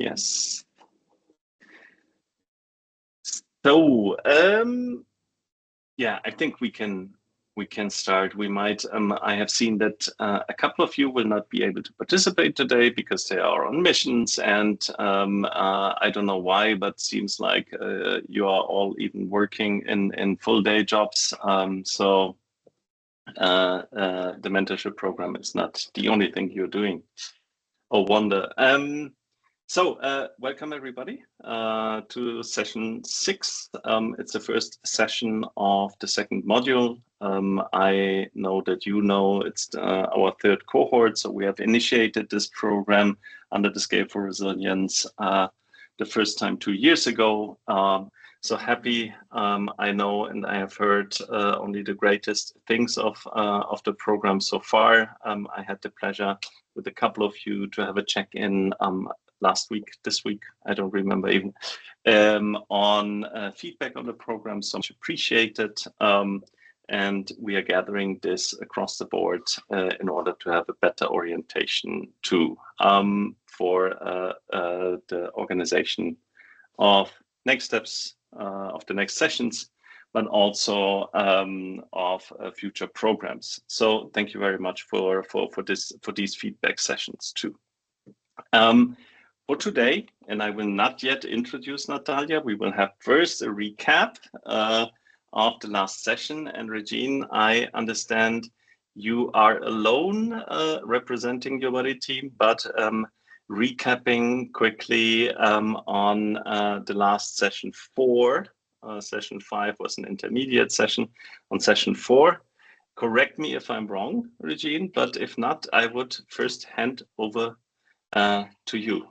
Yes. So, yeah, I think we can start. We might. I have seen that a couple of you will not be able to participate today because they are on missions, and I don't know why, but seems like you are all even working in full day jobs. So the mentorship program is not the only thing you're doing. Oh, wonder. So welcome everybody to session 6. It's the first session of the second module. I know that you know it's our third cohort, so we have initiated this program under the Scale for Resilience the first time 2 years ago. So happy, I know, and I have heard only the greatest things of the program so far. I had the pleasure with a couple of you to have a check-in last week, this week, I don't remember even, on feedback on the program, so much appreciated. And we are gathering this across the board in order to have a better orientation too for the organization of next steps of the next sessions, but also of future programs. So thank you very much for these feedback sessions too. For today, and I will not yet introduce Natalia, we will have first a recap of the last session. And Regine, I understand you are alone representing your body team, but recapping quickly on the last session 4. Session 5 was an intermediate session. On session 4, correct me if I'm wrong, Regine, but if not, I would first hand over to you.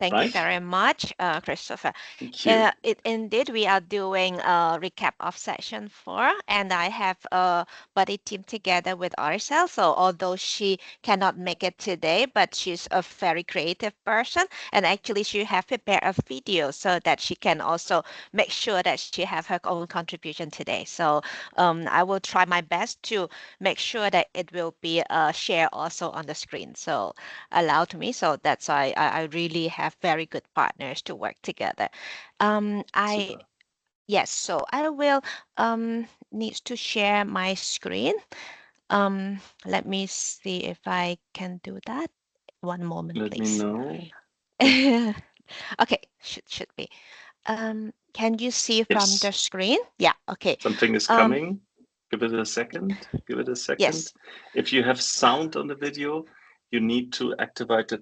Thank you very much, Christopher. Thank you. Indeed, we are doing a recap of session 4, and I have a buddy team together with Arcel. So although she cannot make it today, but she's a very creative person, and actually she have prepared a video so that she can also make sure that she have her own contribution today. So I will try my best to make sure that it will be shared also on the screen. So allow to me. So that's why I really have very good partners to work together. Yes, so I will need to share my screen. Let me see if I can do that. One moment, please. Let me know. Okay, should be. Can you see from the screen? Yeah, okay. Something is coming. Give it a second. Yes. If you have sound on the video, you need to activate a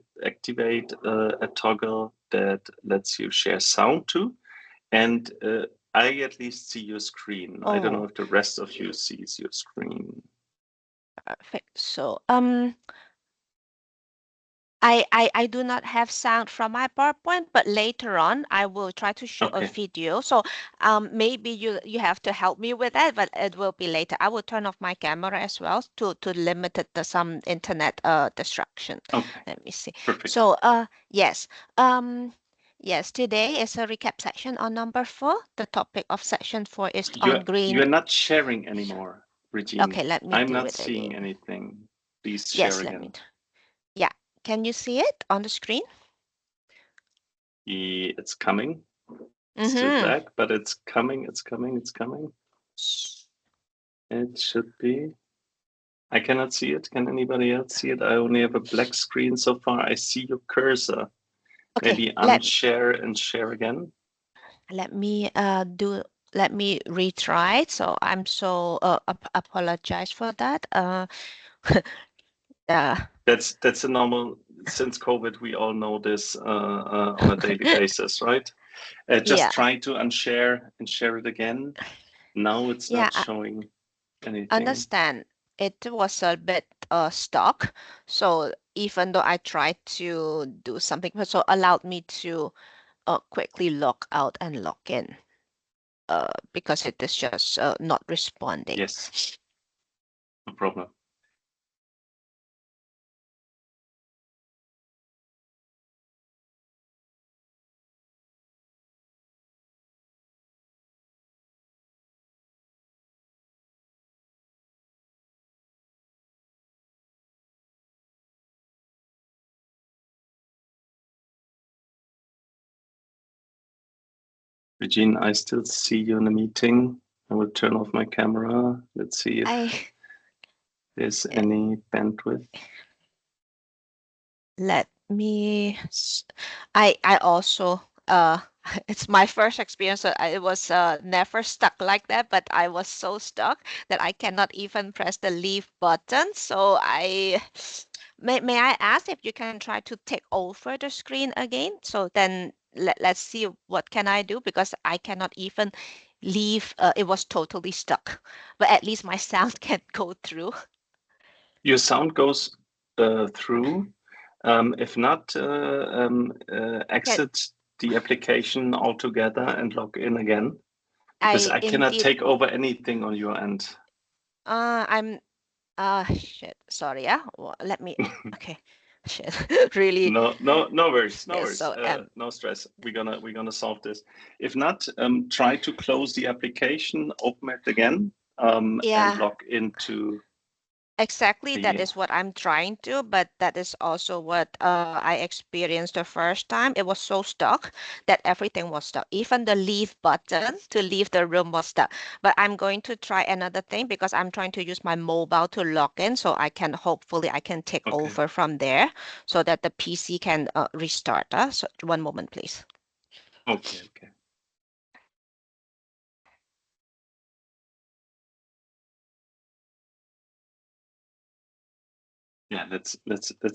toggle that lets you share sound too. And I at least see your screen. I don't know if the rest of you sees your screen. Perfect. So I do not have sound from my PowerPoint, but later on I will try to show a video. So maybe you have to help me with that, but it will be later. I will turn off my camera as well to limit some internet distraction. Okay. Let me see. Perfect. So yes. Yes, today is a recap section on number 4. The topic of section 4 is on green. You're not sharing anymore, Regine. Okay, let me I'm do not it seeing again. anything. Please share again. Yeah, can you see it on the screen? It's coming. It's still black, but it's coming. It should be. I cannot see it. Can anybody else see it? I only have a black screen so far. I see your cursor. Okay, maybe unshare and share again. Let me retry. So I'm so apologize for that. That's a normal. Since COVID, we all know this on a daily basis, right? Just try to unshare and share it again. Now it's not showing anything. Understand. It was a bit stuck. So even though I tried to do something, so allowed me to quickly log out and log in because it is just not responding. Yes, no problem. Regine, I still see you in the meeting. I will turn off my camera. Let's see if there's any bandwidth. Let me. I also it's my first experience. So it was never stuck like that, but I was so stuck that I cannot even press the leave button. So may I ask if you can try to take over the screen again? So then let's see what can I do, because I cannot even leave. It was totally stuck, but at least my sound can go through. Your sound goes through. If not, exit the application altogether and log in again, because I cannot take over anything on your end. Shit. Sorry. Yeah. Well, let me. Okay. Shit. Really. No worries. No worries. So, no stress. We're gonna solve this. If not, try to close the application, open it again, and log into. Exactly, that is what I'm trying to, but that is also what I experienced the first time. It was so stuck that everything was stuck. Even the leave button to leave the room was stuck. But I'm going to try another thing, because I'm trying to use my mobile to log in, so I can hopefully take over from there, so that the PC can restart. So one moment, please. Okay. Yeah, let's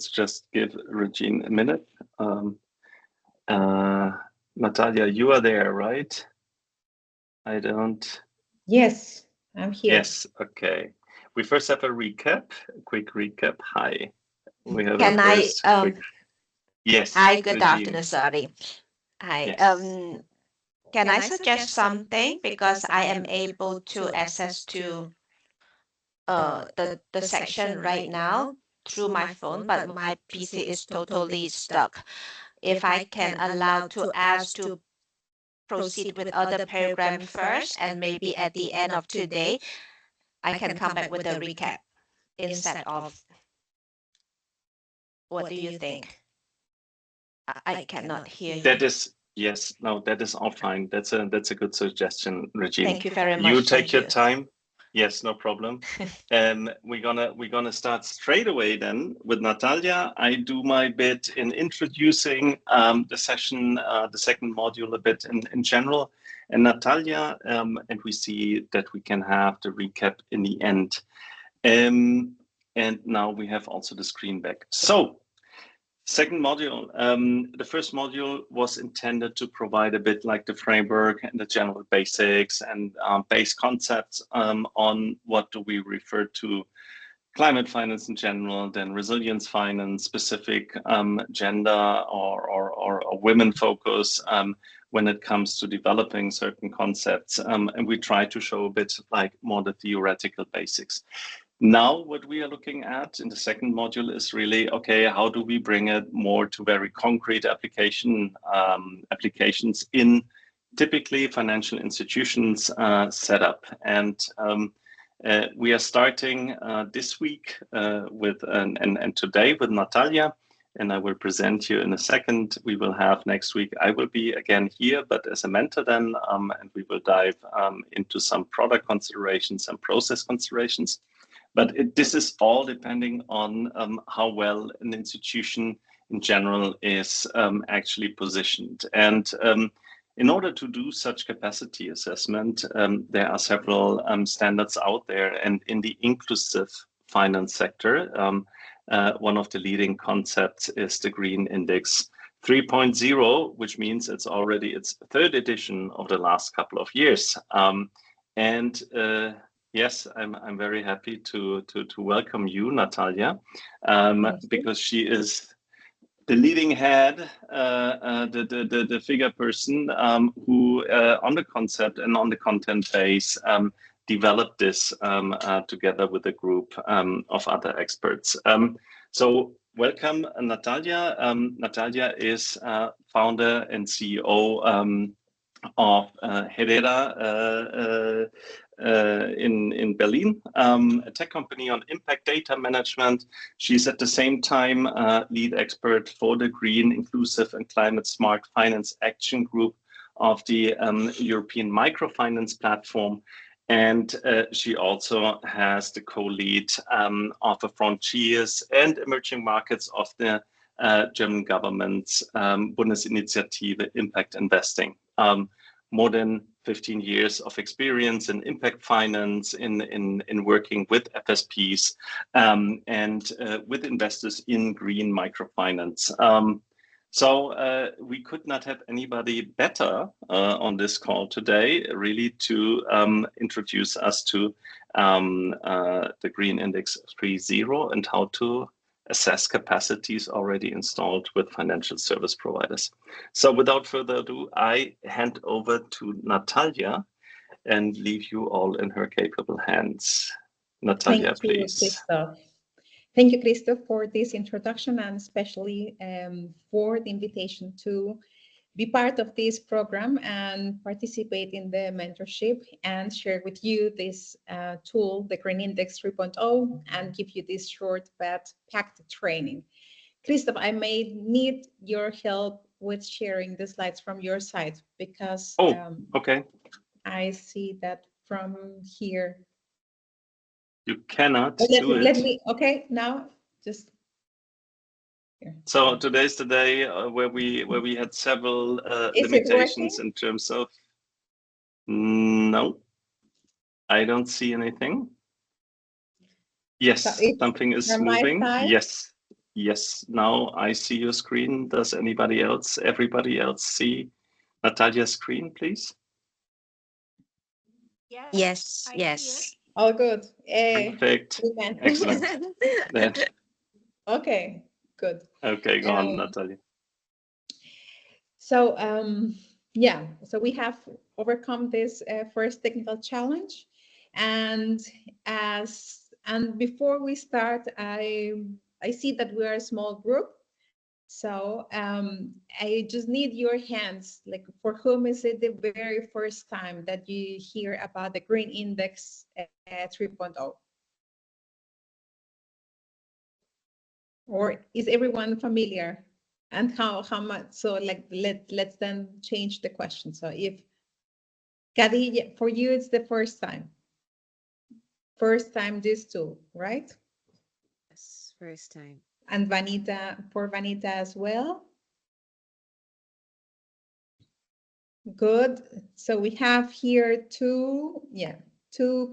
just give Regine a minute. Natalia, you are there, right? I don't. Yes, I'm here. Yes, okay. We first have a quick recap. Hi. We have Can a first quick. Yes. Hi, good Regine. afternoon. Sorry. Hi. Yes. Can I suggest something, because I am able to access to the section right now through my phone, but my PC is totally stuck. If I can allow to ask to proceed with other program first, and maybe at the end of today, I can come back with a recap instead of. What do you think? I cannot hear you. That is that is all fine. That's a good suggestion, Regine. Thank you very much. You take your time. Yes, no problem. We're gonna start straight away then with Natalia. I do my bit in introducing the session, the second module a bit in general, and Natalia, and we see that we can have the recap in the end. And now we have also the screen back. So, second module, the first module was intended to provide a bit like the framework and the general basics and base concepts on what do we refer to climate finance in general, then resilience finance, specific gender or women focus when it comes to developing certain concepts. And we try to show a bit like more the theoretical basics. Now, what we are looking at in the second module is really, okay, how do we bring it more to very concrete applications in typically financial institutions setup. And we are starting this week with and today with Natalia, and I will present you in a second. We will have next week, I will be again here, but as a mentor then, and we will dive into some product considerations and process considerations. But this is all depending on how well an institution in general is actually positioned. And in order to do such capacity assessment, there are several standards out there. And in the inclusive finance sector, one of the leading concepts is the Green Index 3.0, which means it's already its third edition of the last couple of years. Yes, I'm very happy to welcome you, Natalia, because she is the leading head, the figure person who on the concept and on the content base developed this together with a group of other experts. So welcome, Natalia. Natalia is founder and CEO of Hedera in Berlin, a tech company on impact data management. She's at the same time lead expert for the Green, Inclusive and Climate Smart Finance Action Group of the European microfinance platform. And she also has the co-lead of the frontiers and emerging markets of the German government's Bundesinitiative Impact Investing. More than 15 years of experience in impact finance, in working with FSPs and with investors in green microfinance. So we could not have anybody better on this call today, really, to introduce us to the Green Index 3.0 and how to assess capacities already installed with financial service providers. So without further ado, I hand over to Natalia and leave you all in her capable hands. Natalia, please. Christoph. Thank you, Christoph, for this introduction and especially for the invitation to be part of this program and participate in the mentorship and share with you this tool, the Green Index 3.0, and give you this short but packed training. Christoph, I may need your help with sharing the slides from your side because okay. I see that from here. You cannot do it. Let me, okay, now just here. So today's the day where we had several limitations in terms of. No, I don't see anything. Yes, so something is moving. Yes. Now I see your screen. Does everybody else see Natalia's screen, please? Yes. All good. Perfect. Excellent. Then. Okay, good. Okay, go on, Natalia. So yeah, so we have overcome this first technical challenge, and before we start, I see that we are a small group. So I just need your hands, like for whom is it the very first time that you hear about the Green Index 3.0? Or is everyone familiar? And how much? So like let's then change the question. So if Kadi, for you it's the first time this tool, right? Yes, first time. And for Vanita as well. Good. So we have here two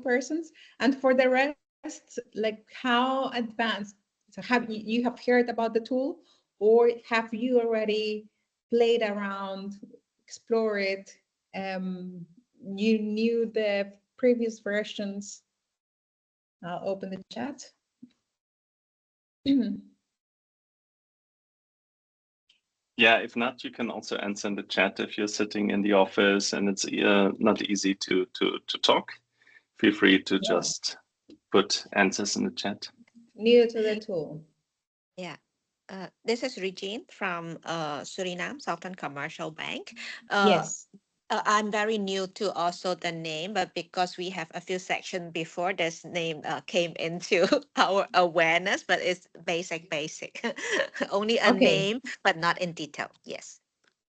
persons. And for the rest, like how advanced? So have you have heard about the tool, or have you already played around, explored it? You knew the previous versions. I'll open the chat. Yeah, if not, you can also answer in the chat if you're sitting in the office and it's not easy to talk. Feel free to just put answers in the chat. New to the tool. Yeah. This is Regine from Suriname Southern Commercial Bank. Yes. I'm very new to also the name, but because we have a few sections before this name came into our awareness, but it's basic. Only a name, but not in detail. Yes.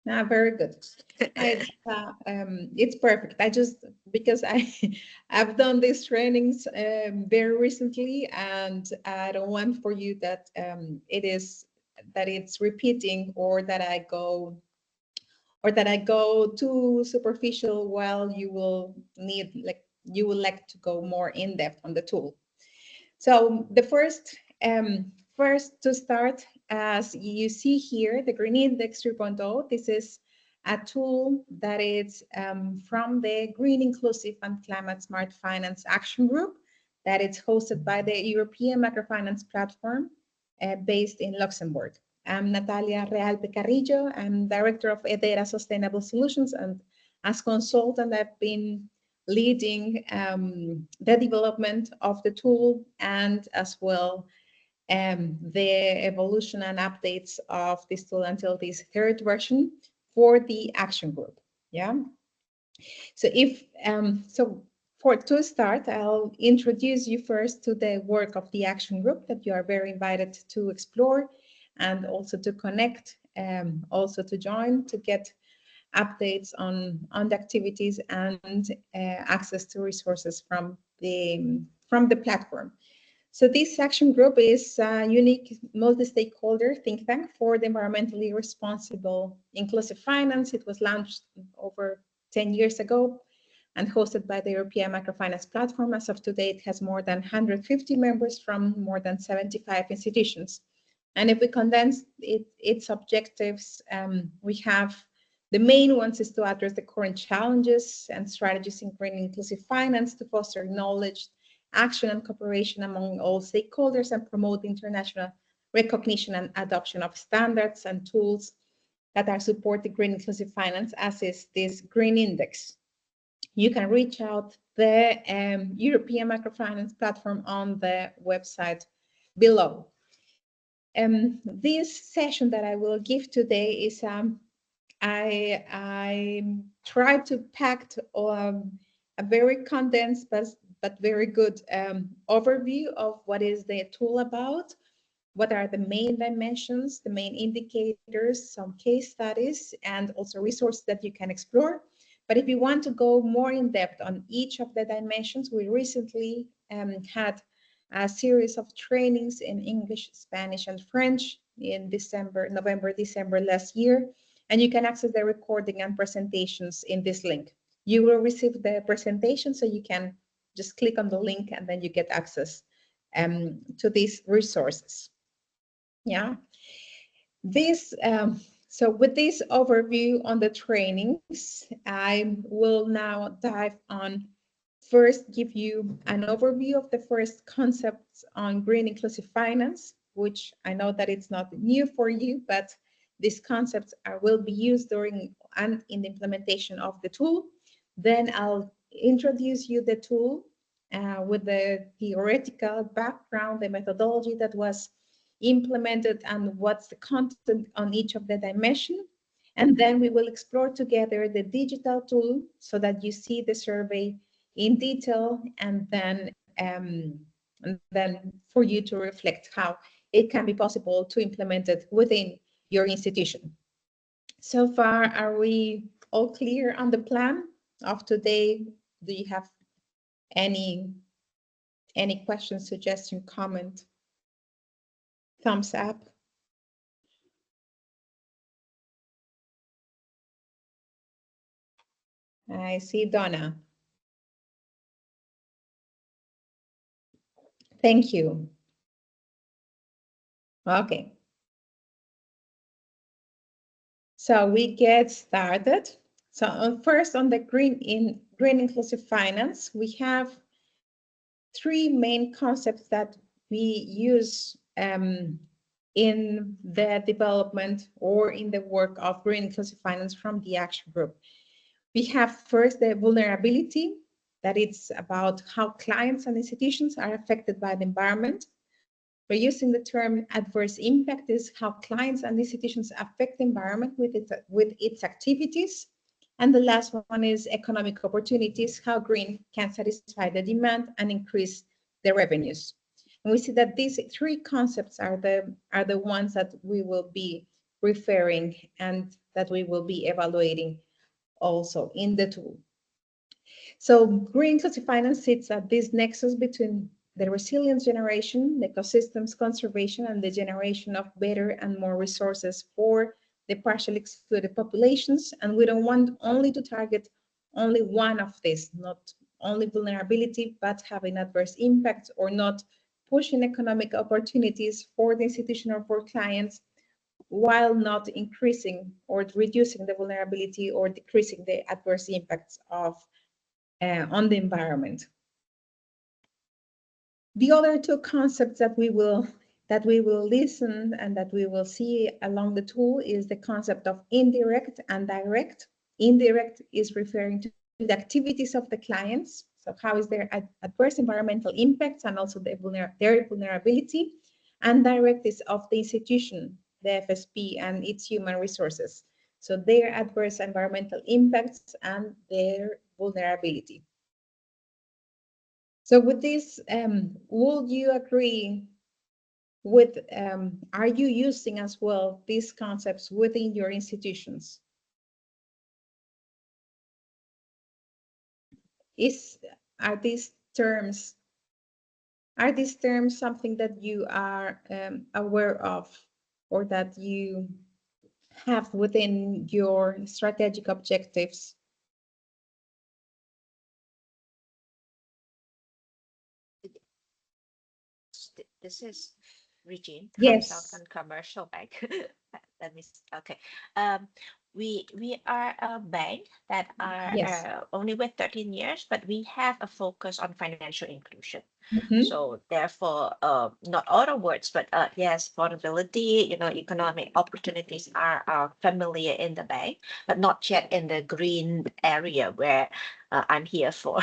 Very good. It's perfect. I just, because I've done these trainings very recently, and I don't want for you that it's repeating or that I go too superficial, while you will like to go more in depth on the tool. So the first to start, as you see here, the Green Index 3.0, this is a tool that is from the Green Inclusive and Climate Smart Finance Action Group, that is hosted by the European Microfinance Platform based in Luxembourg. I'm Natalia Realpe Carrillo. I'm Director of Hedera Sustainable Solutions, and as consultant, I've been leading the development of the tool and as well the evolution and updates of this tool until this third version for the action group. Yeah. So to start, I'll introduce you first to the work of the action group that you are very invited to explore and also to connect, also to join, to get updates on the activities and access to resources from the platform. So this action group is a unique multi-stakeholder think tank for the environmentally responsible inclusive finance. It was launched over 10 years ago and hosted by the European Microfinance Platform. As of today, it has more than 150 members from more than 75 institutions. And if we condense its objectives, we have the main ones is to address the current challenges and strategies in green inclusive finance to foster knowledge, action and cooperation among all stakeholders and promote international recognition and adoption of standards and tools that are supporting green inclusive finance, as is this green index. You can reach out the European Microfinance Platform on the website below. This session that I will give today is I tried to pack a very condensed but very good overview of what is the tool about, what are the main dimensions, the main indicators, some case studies, and also resources that you can explore. But if you want to go more in depth on each of the dimensions, we recently had a series of trainings in English, Spanish, and French in November, December last year. And you can access the recording and presentations in this link. You will receive the presentation, so you can just click on the link and then you get access to these resources. Yeah. So with this overview on the trainings, I will now dive on. First, give you an overview of the first concepts on green inclusive finance, which I know that it's not new for you, but these concepts will be used during and in the implementation of the tool. Then I'll introduce you the tool with the theoretical background, the methodology that was implemented, and what's the content on each of the dimensions. And then we will explore together the digital tool so that you see the survey in detail, and then for you to reflect how it can be possible to implement it within your institution. So far, are we all clear on the plan of today? Do you have any question, suggestion, comment? Thumbs up. I see Donna. Thank you. Okay. So we get started. So first on the green inclusive finance, we have three main concepts that we use in the development or in the work of green inclusive finance from the action group. We have first the vulnerability, that it's about how clients and institutions are affected by the environment. We're using the term adverse impact is how clients and institutions affect the environment with its activities. And the last one is economic opportunities, how green can satisfy the demand and increase the revenues. And we see that these three concepts are the ones that we will be referring and that we will be evaluating also in the tool. So green inclusive finance sits at this nexus between the resilience generation, the ecosystems conservation, and the generation of better and more resources for the partially excluded populations. And we don't want only to target only one of these, not only vulnerability, but having adverse impacts or not pushing economic opportunities for the institution or for clients, while not increasing or reducing the vulnerability or decreasing the adverse impacts of on the environment. The other two concepts that we will listen and that we will see along the tool is the concept of indirect and direct. Indirect is referring to the activities of the clients. So how is their adverse environmental impacts and also their vulnerability. And direct is of the institution, the FSP, and its human resources. So their adverse environmental impacts and their vulnerability. So with this, would you agree with, are you using as well these concepts within your institutions? Are these terms something that you are aware of, or that you have within your strategic objectives? This is Regine from Yes. Southern Commercial Bank. Let me. Okay. We are a bank that are Yes. only with 13 years, but we have a focus on financial inclusion. Mhm. So therefore, not all the words, but yes, vulnerability, economic opportunities are familiar in the bank, but not yet in the green area where I'm here for.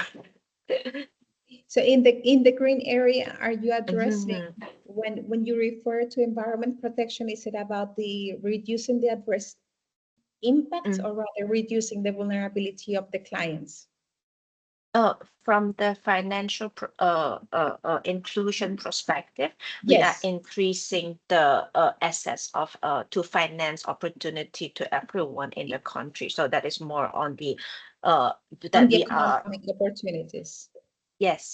So in the green area, are you addressing Mhm. when you refer to environment protection, is it about the reducing the adverse impacts, or rather reducing the vulnerability of the clients? From the financial inclusion perspective, we are Yes. increasing the access of to finance opportunity to everyone in the country. So that is more on the On that the we are. economic opportunities. Yes.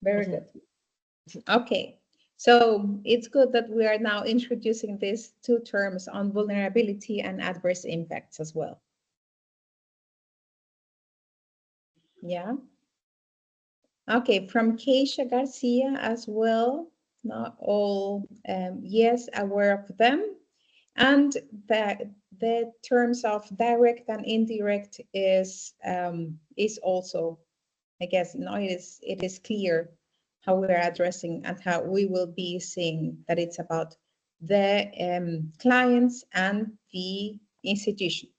Very Mhm. good. Okay. So it's good that we are now introducing these two terms on vulnerability and adverse impacts as well. Yeah. Okay, from Keisha Garcia as well. Not all, yes, aware of them. And the terms of direct and indirect is also, I guess, now it is clear how we're addressing and how we will be seeing that it's about the clients and the institution.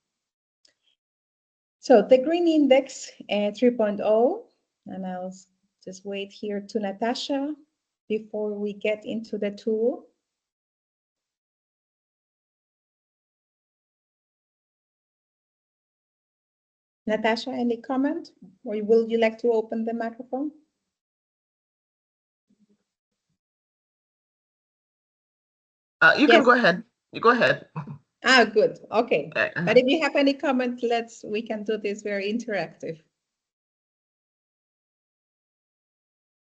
So the Green Index 3.0, and I'll just wait here to Natasha before we get into the tool. Natasha, any comment? Or will you like to open the microphone? You can go ahead. You go ahead. Ah, good. Okay. But if you have any comment, we can do this very interactive.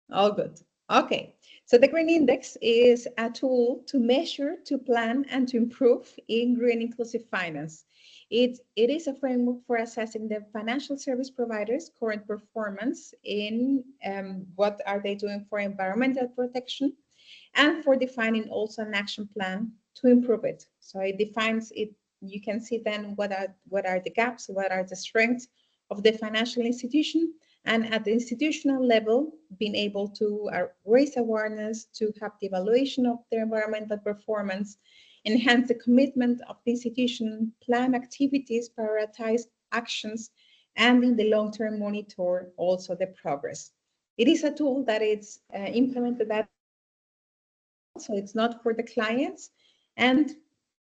All good. Okay. So the Green Index is a tool to measure, to plan, and to improve in green inclusive finance. It is a framework for assessing the financial service providers' current performance in what are they doing for environmental protection, and for defining also an action plan to improve it. So it defines it. You can see then what are the gaps, what are the strengths of the financial institution, and at the institutional level, being able to raise awareness, to have the evaluation of their environmental performance, enhance the commitment of the institution, plan activities, prioritize actions, and in the long term monitor also the progress. It is a tool that is implemented that, so it's not for the clients. And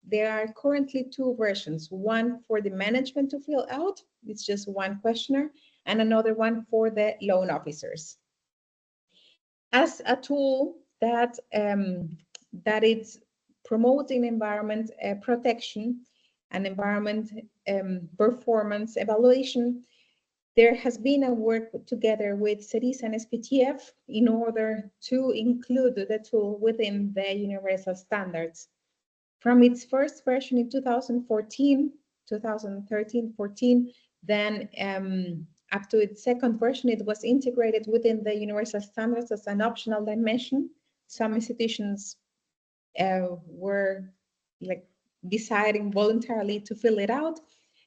there are currently two versions, one for the management to fill out, it's just one questionnaire, and another one for the loan officers. As a tool that is promoting environment protection and environment performance evaluation, there has been a work together with CEDIS and SPTF in order to include the tool within the universal standards. From its first version in 2014, 2013, 14, then up to its second version, it was integrated within the universal standards as an optional dimension. Some institutions were like deciding voluntarily to fill it out.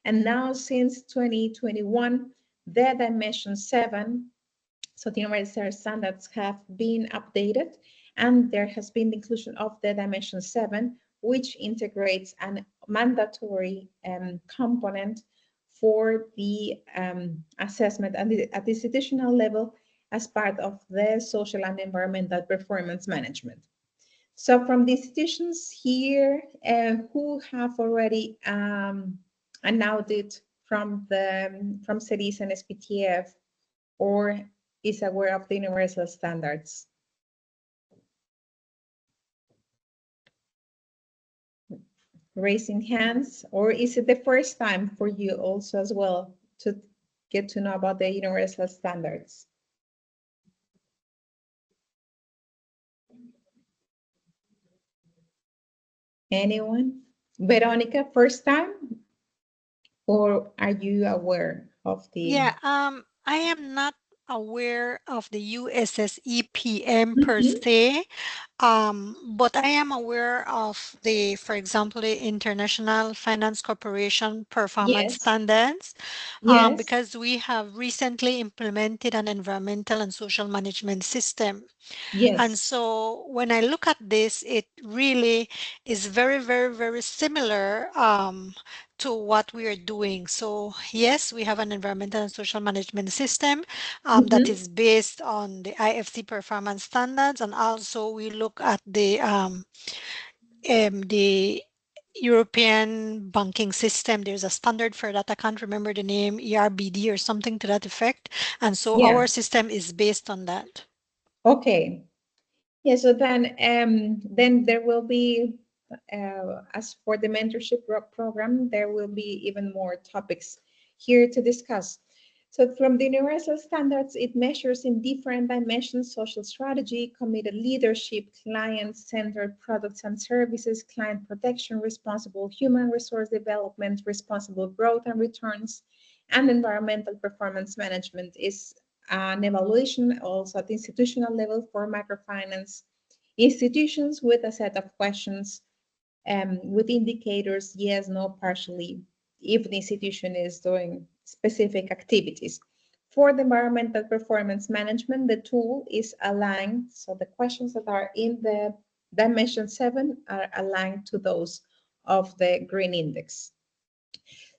And now since 2021, the dimension 7, so the universal standards have been updated, and there has been the inclusion of the dimension 7, which integrates a mandatory component for the assessment at the institutional level as part of the social and environmental performance management. So from the institutions here who have already an audit from CEDIS and SPTF, or is aware of the universal standards? Raising hands, or is it the first time for you also as well to get to know about the universal standards? Anyone? Veronica, first time? Or are you aware of the... Yeah, I am not aware of the USS EPM per Mhm. se, but I am aware of the, for example, the International Finance Corporation performance Yes, standards, yes, because we have recently implemented an environmental and social management system. And yes. so when I look at this, it really is very, very, very similar to what we are doing. So yes, we have an environmental and social management system that Mhm. is based on the IFC performance standards, and also we look at the European banking system. There's a standard for that. I can't remember the name, ERBD or something to that effect. And so Yeah. our system is based on that. Okay. Yeah, so then there will be, as for the mentorship program, there will be even more topics here to discuss. So from the universal standards, it measures in different dimensions: social strategy, committed leadership, client-centered products and services, client protection, responsible human resource development, responsible growth and returns, and environmental performance management is an evaluation also at the institutional level for microfinance institutions with a set of questions with indicators, yes, no, partially, if the institution is doing specific activities. For the environmental performance management, the tool is aligned, so the questions that are in the dimension 7 are aligned to those of the green index.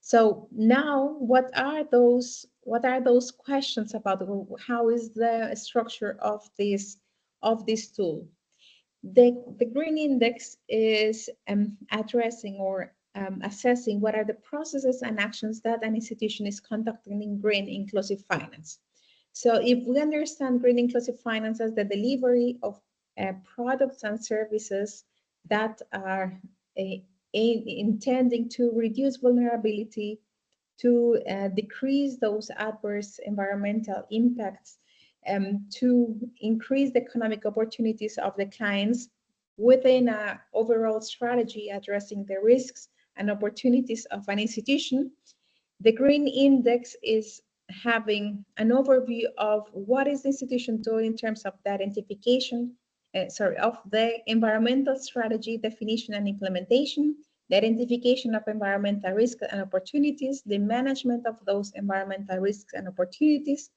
So now, what are those questions about? How is the structure of this tool? The green index is addressing or assessing what are the processes and actions that an institution is conducting in green inclusive finance. So if we understand green inclusive finance as the delivery of products and services that are intending to reduce vulnerability, to decrease those adverse environmental impacts, to increase the economic opportunities of the clients within an overall strategy addressing the risks and opportunities of an institution. The Green Index is having an overview of what is the institution doing in terms of the identification, of the environmental strategy definition and implementation, the identification of environmental risks and opportunities, the management of those environmental risks and opportunities,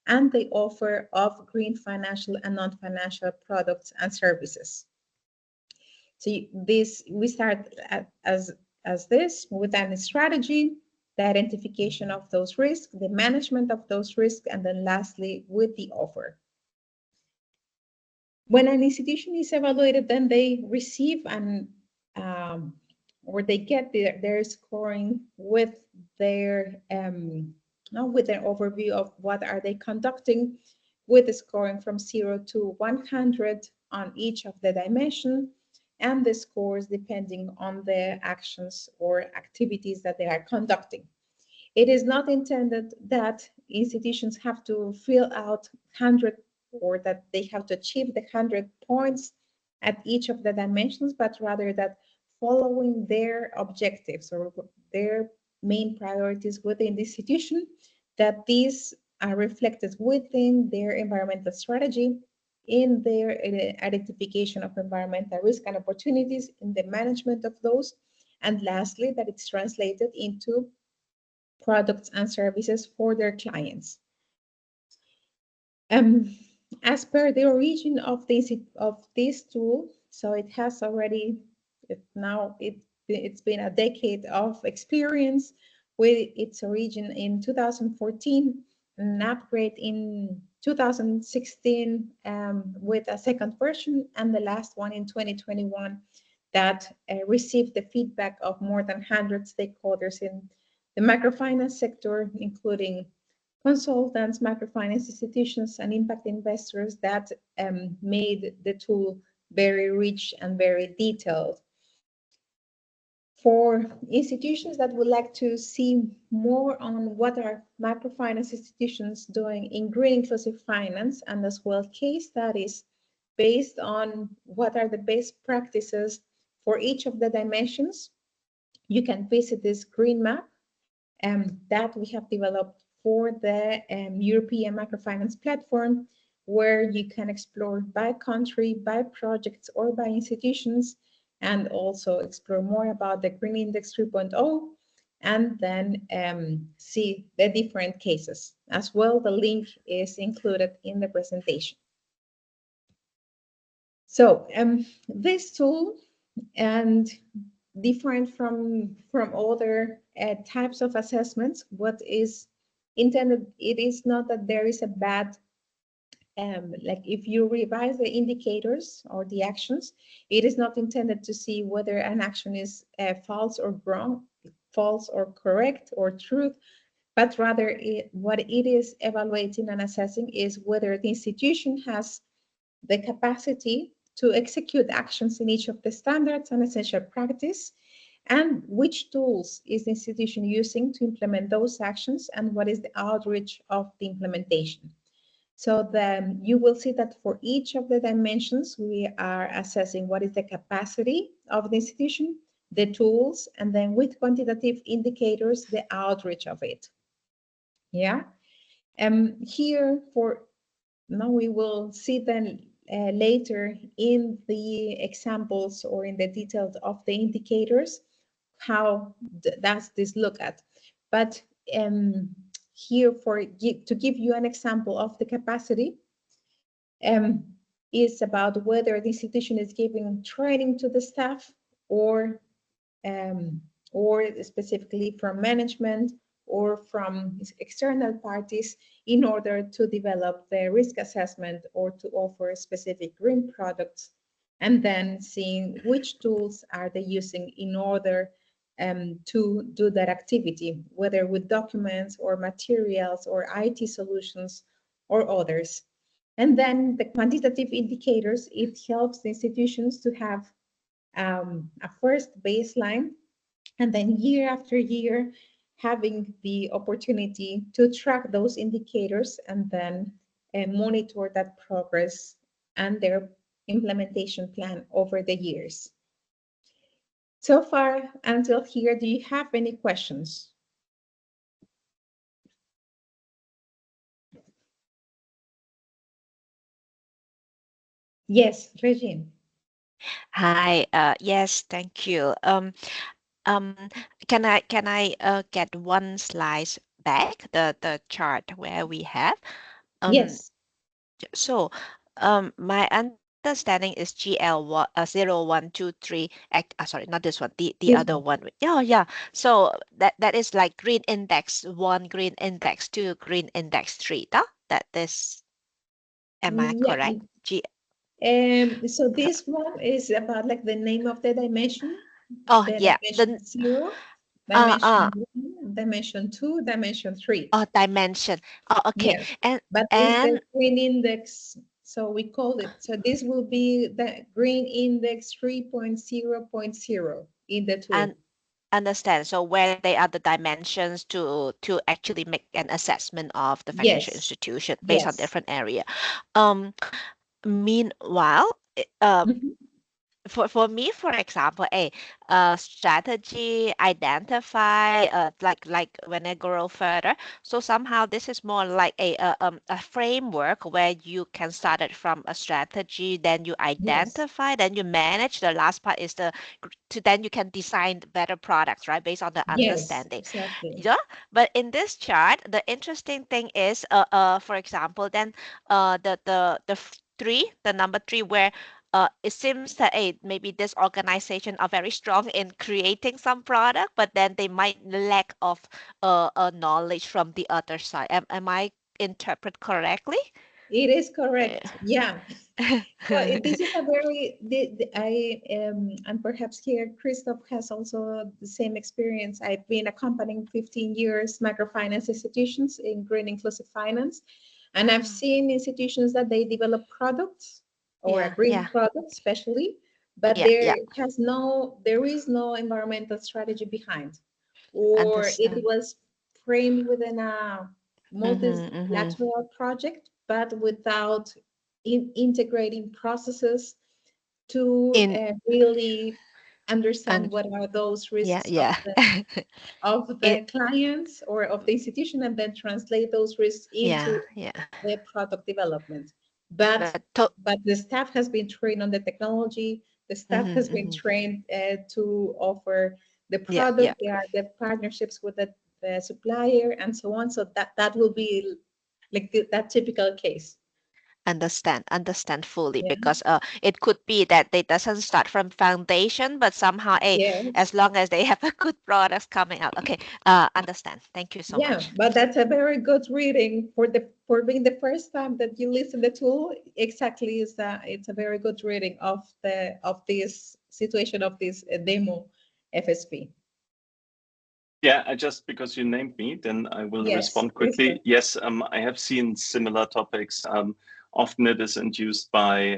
and the offer of green financial and non-financial products and services. So we start as this with a strategy, the identification of those risks, the management of those risks, and then lastly with the offer. When an institution is evaluated, then they receive or they get their scoring with their with an overview of what are they conducting, with the scoring from 0 to 100 on each of the dimensions, and the scores depending on the actions or activities that they are conducting. It is not intended that institutions have to fill out 100 or that they have to achieve the 100 points at each of the dimensions, but rather that following their objectives or their main priorities within the institution, that these are reflected within their environmental strategy, in their identification of environmental risk and opportunities, in the management of those, and lastly, that it's translated into products and services for their clients. As per the origin of this tool, so it has already it's been a decade of experience with its origin in 2014, an upgrade in 2016 with a second version, and the last one in 2021 that received the feedback of more than 100 stakeholders in the microfinance sector, including consultants, microfinance institutions, and impact investors that made the tool very rich and very detailed. For institutions that would like to see more on what are microfinance institutions doing in green inclusive finance, and as well case studies based on what are the best practices for each of the dimensions, you can visit this green map that we have developed for the European microfinance platform, where you can explore by country, by projects, or by institutions, and also explore more about the Green Index 3.0, and then see the different cases. As well, the link is included in the presentation. So this tool, and different from other types of assessments, what is intended, it is not that there is a bad like if you revise the indicators or the actions, it is not intended to see whether an action is false or wrong, false or correct or truth, but rather what it is evaluating and assessing is whether the institution has the capacity to execute actions in each of the standards and essential practice, and which tools is the institution using to implement those actions, and what is the outreach of the implementation. So then you will see that for each of the dimensions, we are assessing what is the capacity of the institution, the tools, and then with quantitative indicators, the outreach of it. Yeah. Here for now, we will see then later in the examples or in the details of the indicators, how does this look at. But here to give you an example of the capacity is about whether the institution is giving training to the staff, or specifically from management or from external parties, in order to develop the risk assessment or to offer specific green products, and then seeing which tools are they using in order to do that activity, whether with documents or materials or IT solutions or others. And then the quantitative indicators, it helps the institutions to have a first baseline, and then year after year having the opportunity to track those indicators, and then monitor that progress and their implementation plan over the years. So far until here, do you have any questions? Yes, Regine. Hi. Yes, thank you. Um, can I get one slide back, the chart where we have? Yes. So, my understanding is GL 0, 1, 2, 3. Sorry, not this one. The This other one. one. Yeah, yeah. So that is like green index 1, green index 2, green index 3. That is. Am I Yeah. correct? So this one is about like the name of the dimension, Oh the yeah. dimension 0, Uh uh. dimension 1, dimension 2, dimension 3. Oh, dimension. Oh, okay. Yes, but it's the green index, so we call it. So this will be the green index 3.0.0 in the tool. and understand. So where they are the dimensions to actually make an assessment of the financial Yes, institution based on yes. different area. Meanwhile, Mhm. for me, for example, strategy identify like when I grow further. So somehow this is more like a framework where you can start it from a strategy, then you Yes, identify, then you manage. The last part is then you can design better products, right, based on the yes, understanding. exactly. Yeah, but in this chart, the interesting thing is, for example, then the number three, where it seems that maybe this organization are very strong in creating some product, but then they might lack of knowledge from the other side. Am I interpret correctly? It is correct. Yeah. So this is a very, and perhaps here Christoph has also the same experience. I've been accompanying 15 years microfinance institutions in green inclusive finance, and I've seen institutions that they develop products or a Yeah, green yeah. product especially, but Yeah. there is no environmental strategy behind, or it Understand. was framed within a Mm-hmm. multilateral project, but without integrating processes to In really understand and what are those yeah, risks yeah. of It the clients or of the institution, and then translate those risks yeah, into yeah. the product development. But But to the staff has been trained on the technology. The staff has been trained to offer the yeah, yeah. product. There are the partnerships with the supplier and so on. So that will be like that typical case. Understand fully, Yeah. because it could be that they doesn't start from foundation, but somehow Yes. as long as they have a good products coming out. Okay, understand. Thank you so Yeah, much. but that's a very good reading for being the first time that you listen the tool. Exactly, is that it's a very good reading of this situation of this demo FSP. Yeah, just because you named me, then I will Yes, respond please quickly. do. Yes, I have seen similar topics. Often it is induced by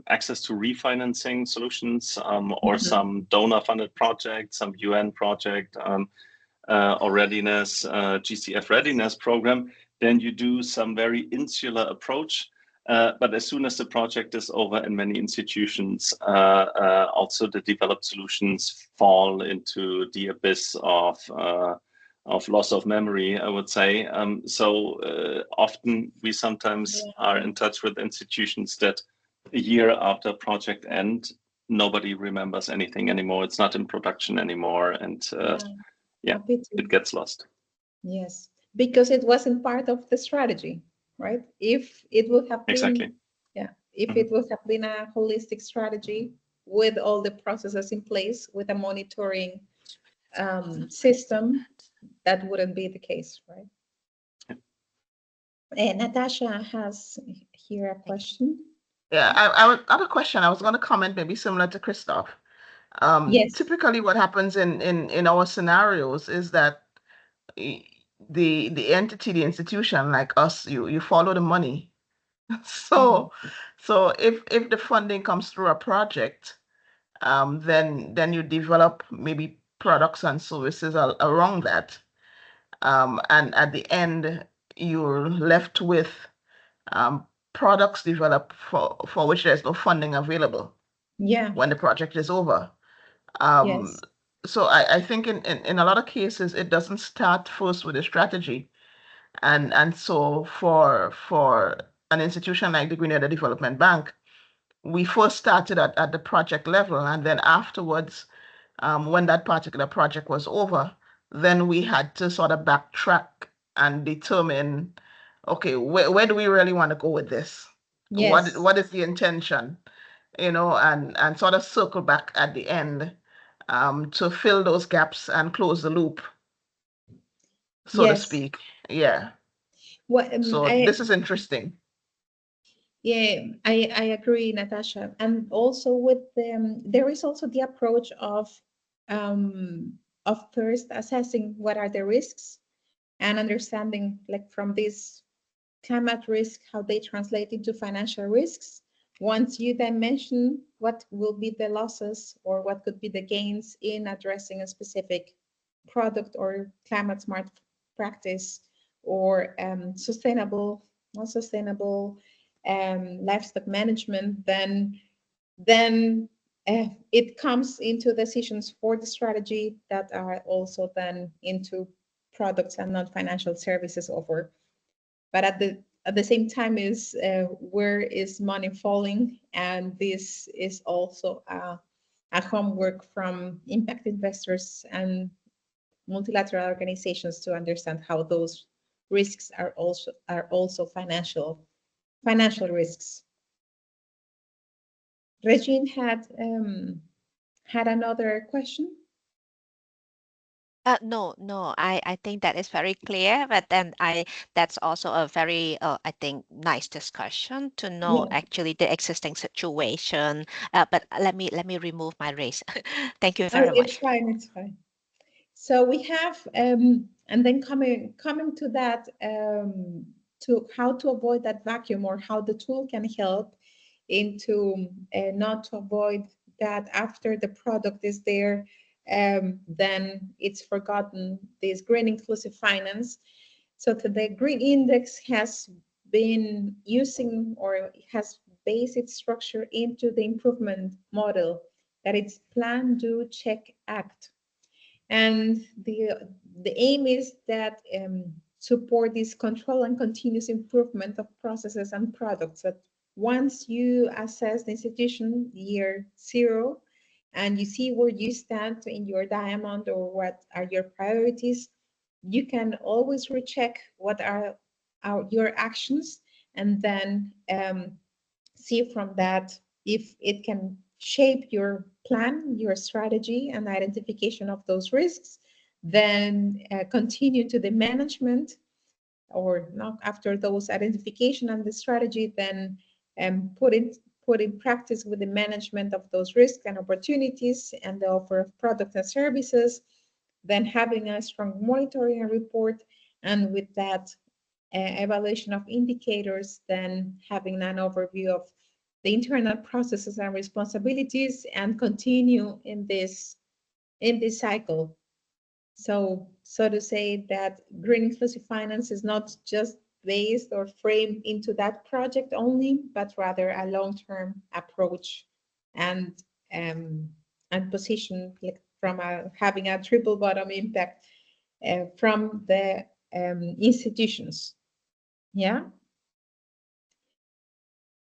access to refinancing solutions, or some donor-funded project, some UN project, or readiness, GCF readiness program. Then you do some very insular approach. But as soon as the project is over in many institutions, also the developed solutions fall into the abyss of loss of memory, I would say. So often we sometimes are in touch with institutions that a year after project end, nobody remembers anything anymore. It's not in production anymore, and yeah, A pity. it gets lost. Yes, because it wasn't part of the strategy, right? If it would have been, Exactly. yeah, if it would have been a holistic strategy with all the processes in place, with a monitoring system, that wouldn't be the case, right? Natasha has here a question. Yeah, I have a question. I was going to comment maybe similar to Christoph. Yes. Typically what happens in our scenarios is that the entity, the institution, like us, you follow the money. So if the funding comes through a project, then you develop maybe products and services around that. And at the end, you're left with um, products developed for which there's no funding available Yeah. when the project is over. Um, Yes. so I think in a lot of cases, it doesn't start first with a strategy. And so for an institution like the Grenada Development Bank, we first started at the project level, and then afterwards, when that particular project was over, then we had to sort of backtrack and determine, okay, where do we really want to go with this? Yes. What is the intention? And sort of circle back at the end to fill those gaps and close the loop, so to Yes. speak. Yeah. Well, So this is interesting. yeah, I agree, Natasha. And also with there is also the approach of first assessing what are the risks and understanding, like, from this climate risk, how they translate into financial risks. Once you then mention what will be the losses or what could be the gains in addressing a specific product or climate smart practice, or not sustainable livestock management, then it comes into decisions for the strategy that are also then into products and non-financial services offer. But at the same time is where is money falling, and this is also a homework from impact investors and multilateral organizations to understand how those risks are also financial risks. Regine had another question. No, I think that is very clear, but then that's also a very, I think, nice discussion to know Yeah. actually the existing situation. But let me remove my race. Thank you Oh, very it's much. fine. It's fine. So we have, and then coming to that, to how to avoid that vacuum, or how the tool can help into not to avoid that after the product is there, then it's forgotten, this green inclusive finance. So the green index has been using or has based its structure into the improvement model that it's plan, do, check, act. And the aim is that support this control and continuous improvement of processes and products. That once you assess the institution year 0 and you see where you stand in your diamond or what are your priorities, you can always recheck what are your actions, and then see from that if it can shape your plan, your strategy, and identification of those risks. Then continue to the management, or not after those identification and the strategy, then put in practice with the management of those risks and opportunities and the offer of products and services. Then having a strong monitoring and report, and with that evaluation of indicators, then having an overview of the internal processes and responsibilities, and continue in this cycle. So to say that green inclusive finance is not just based or framed into that project only, but rather a long-term approach, and position from having a triple bottom impact from the institutions. Yeah.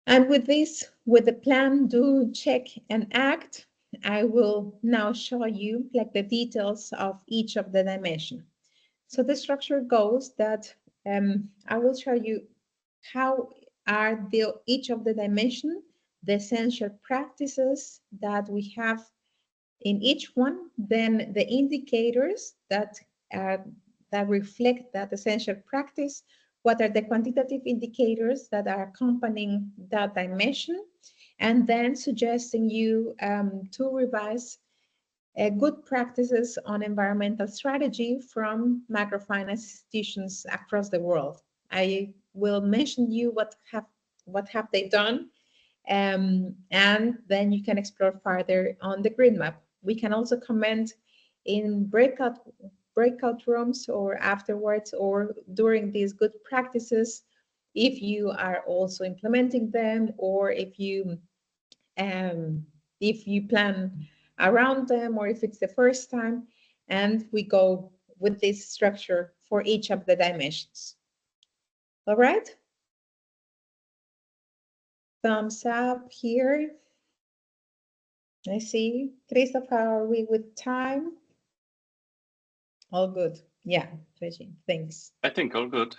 And with this, with the plan, do, check, and act, I will now show you the details of each of the dimensions. So the structure goes that I will show you how are each of the dimensions, the essential practices that we have in each one, then the indicators that reflect that essential practice, what are the quantitative indicators that are accompanying that dimension, and then suggesting you to revise good practices on environmental strategy from microfinance institutions across the world. I will mention you what have they done, and then you can explore further on the grid map. We can also comment in breakout rooms or afterwards or during these good practices if you are also implementing them, or if you plan around them, or if it's the first time, and we go with this structure for each of the dimensions. All right. Thumbs up here. I see. Christoph, how are we with time? All good. Yeah, Reggie, thanks. I think all good.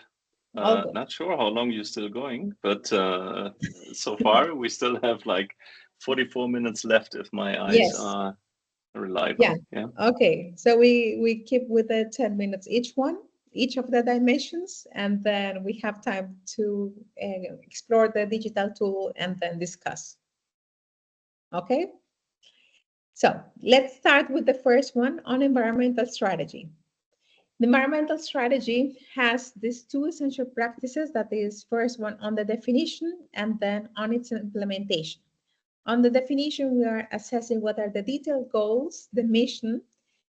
All good. Not sure how long you're still going, but so far we still have like 44 minutes left if my eyes are reliable. Yeah. Okay, so we keep with the 10 minutes each of the dimensions, and then we have time to explore the digital tool and then discuss. Okay, so let's start with the first one on environmental strategy. The environmental strategy has these two essential practices, that is first one on the definition and then on its implementation. On the definition, we are assessing what are the detailed goals, the mission,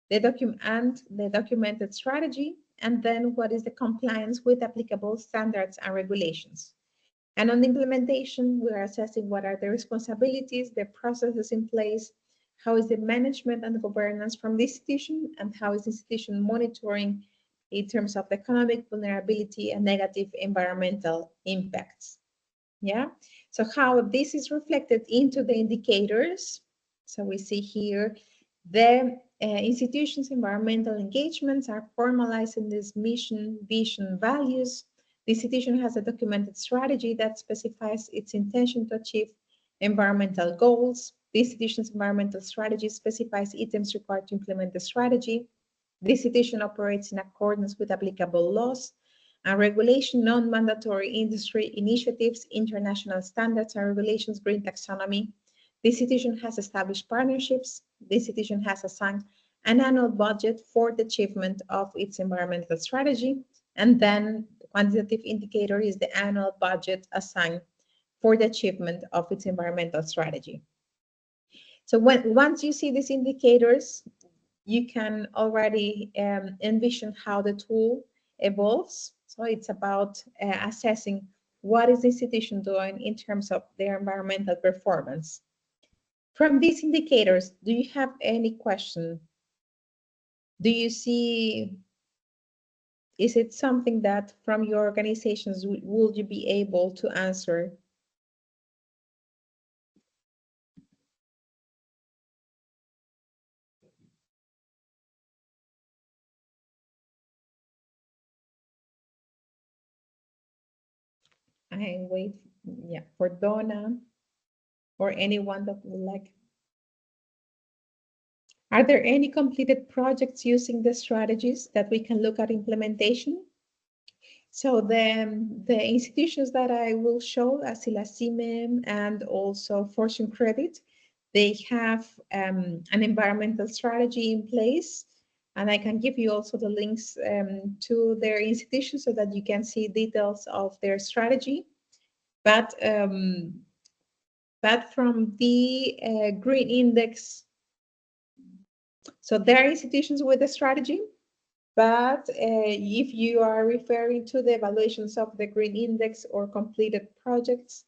the documented strategy, and then what is the compliance with applicable standards and regulations. And on the implementation, we are assessing what are the responsibilities, the processes in place, how is the management and governance from the institution, and how is the institution monitoring in terms of economic vulnerability and negative environmental impacts. Yeah, so how this is reflected into the indicators. So we see here the institution's environmental engagements are formalized in this mission, vision, values. The institution has a documented strategy that specifies its intention to achieve environmental goals. The institution's environmental strategy specifies items required to implement the strategy. The institution operates in accordance with applicable laws and regulation, non-mandatory industry initiatives, international standards and regulations, green taxonomy. The institution has established partnerships. The institution has assigned an annual budget for the achievement of its environmental strategy. And then the quantitative indicator is the annual budget assigned for the achievement of its environmental strategy. So once you see these indicators, you can already envision how the tool evolves. So it's about assessing what is the institution doing in terms of their environmental performance. From these indicators, do you have any question? Do you see, is it something that from your organizations will you be able to answer? I wait, yeah, for Donna or anyone that would like. Are there any completed projects using the strategies that we can look at implementation? So the institutions that I will show, Asilacime and also Fortune Credit, they have an environmental strategy in place. And I can give you also the links to their institutions so that you can see details of their strategy. But from the Green Index, so there are institutions with a strategy, but if you are referring to the evaluations of the Green Index or completed projects,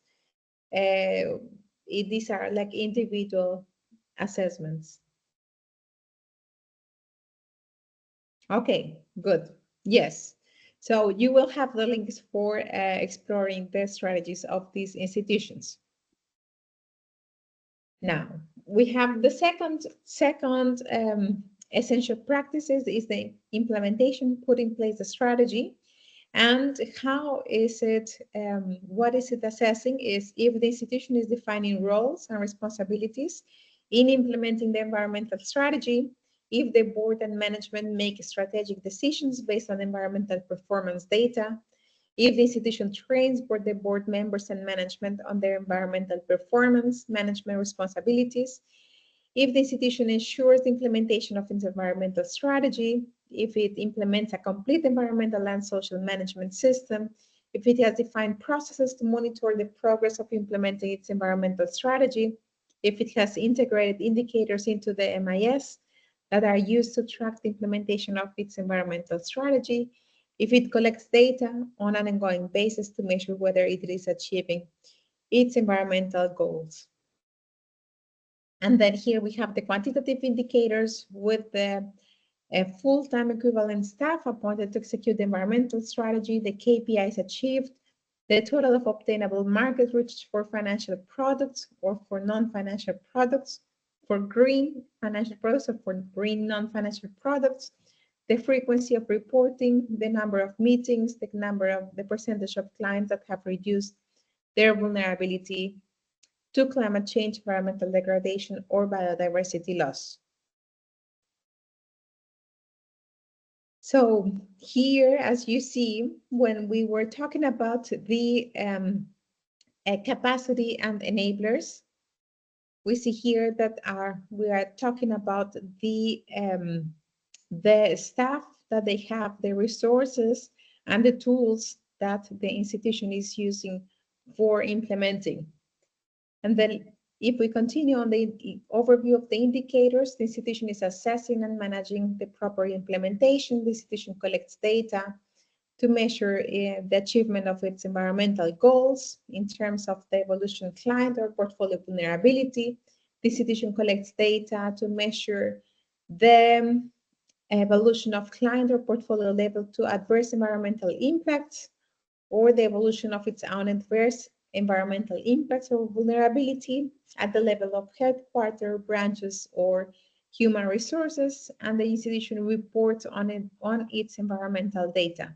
these are like individual assessments. Okay, good. Yes. So you will have the links for exploring the strategies of these institutions. Now, we have the second essential practices is the implementation, put in place the strategy. And how is it, what is it assessing is if the institution is defining roles and responsibilities in implementing the environmental strategy, if the board and management make strategic decisions based on environmental performance data, if the institution trains both the board members and management on their environmental performance management responsibilities, if the institution ensures the implementation of its environmental strategy, if it implements a complete environmental and social management system, if it has defined processes to monitor the progress of implementing its environmental strategy, if it has integrated indicators into the MIS that are used to track the implementation of its environmental strategy, if it collects data on an ongoing basis to measure whether it is achieving its environmental goals. And then here we have the quantitative indicators with the full-time equivalent staff appointed to execute the environmental strategy, the KPIs achieved, the total of obtainable market reached for financial products or for non-financial products, for green financial products or for green non-financial products, the frequency of reporting, the number of meetings, the percentage of clients that have reduced their vulnerability to climate change, environmental degradation, or biodiversity loss. So here, as you see, when we were talking about the capacity and enablers, we see here that we are talking about the staff that they have, the resources and the tools that the institution is using for implementing. And then if we continue on the overview of the indicators, the institution is assessing and managing the proper implementation. The institution collects data to measure the achievement of its environmental goals in terms of the evolution of client or portfolio vulnerability. The institution collects data to measure the evolution of client or portfolio level to adverse environmental impacts or the evolution of its own adverse environmental impacts or vulnerability at the level of headquarters, branches, or human resources, and the institution reports on its environmental data.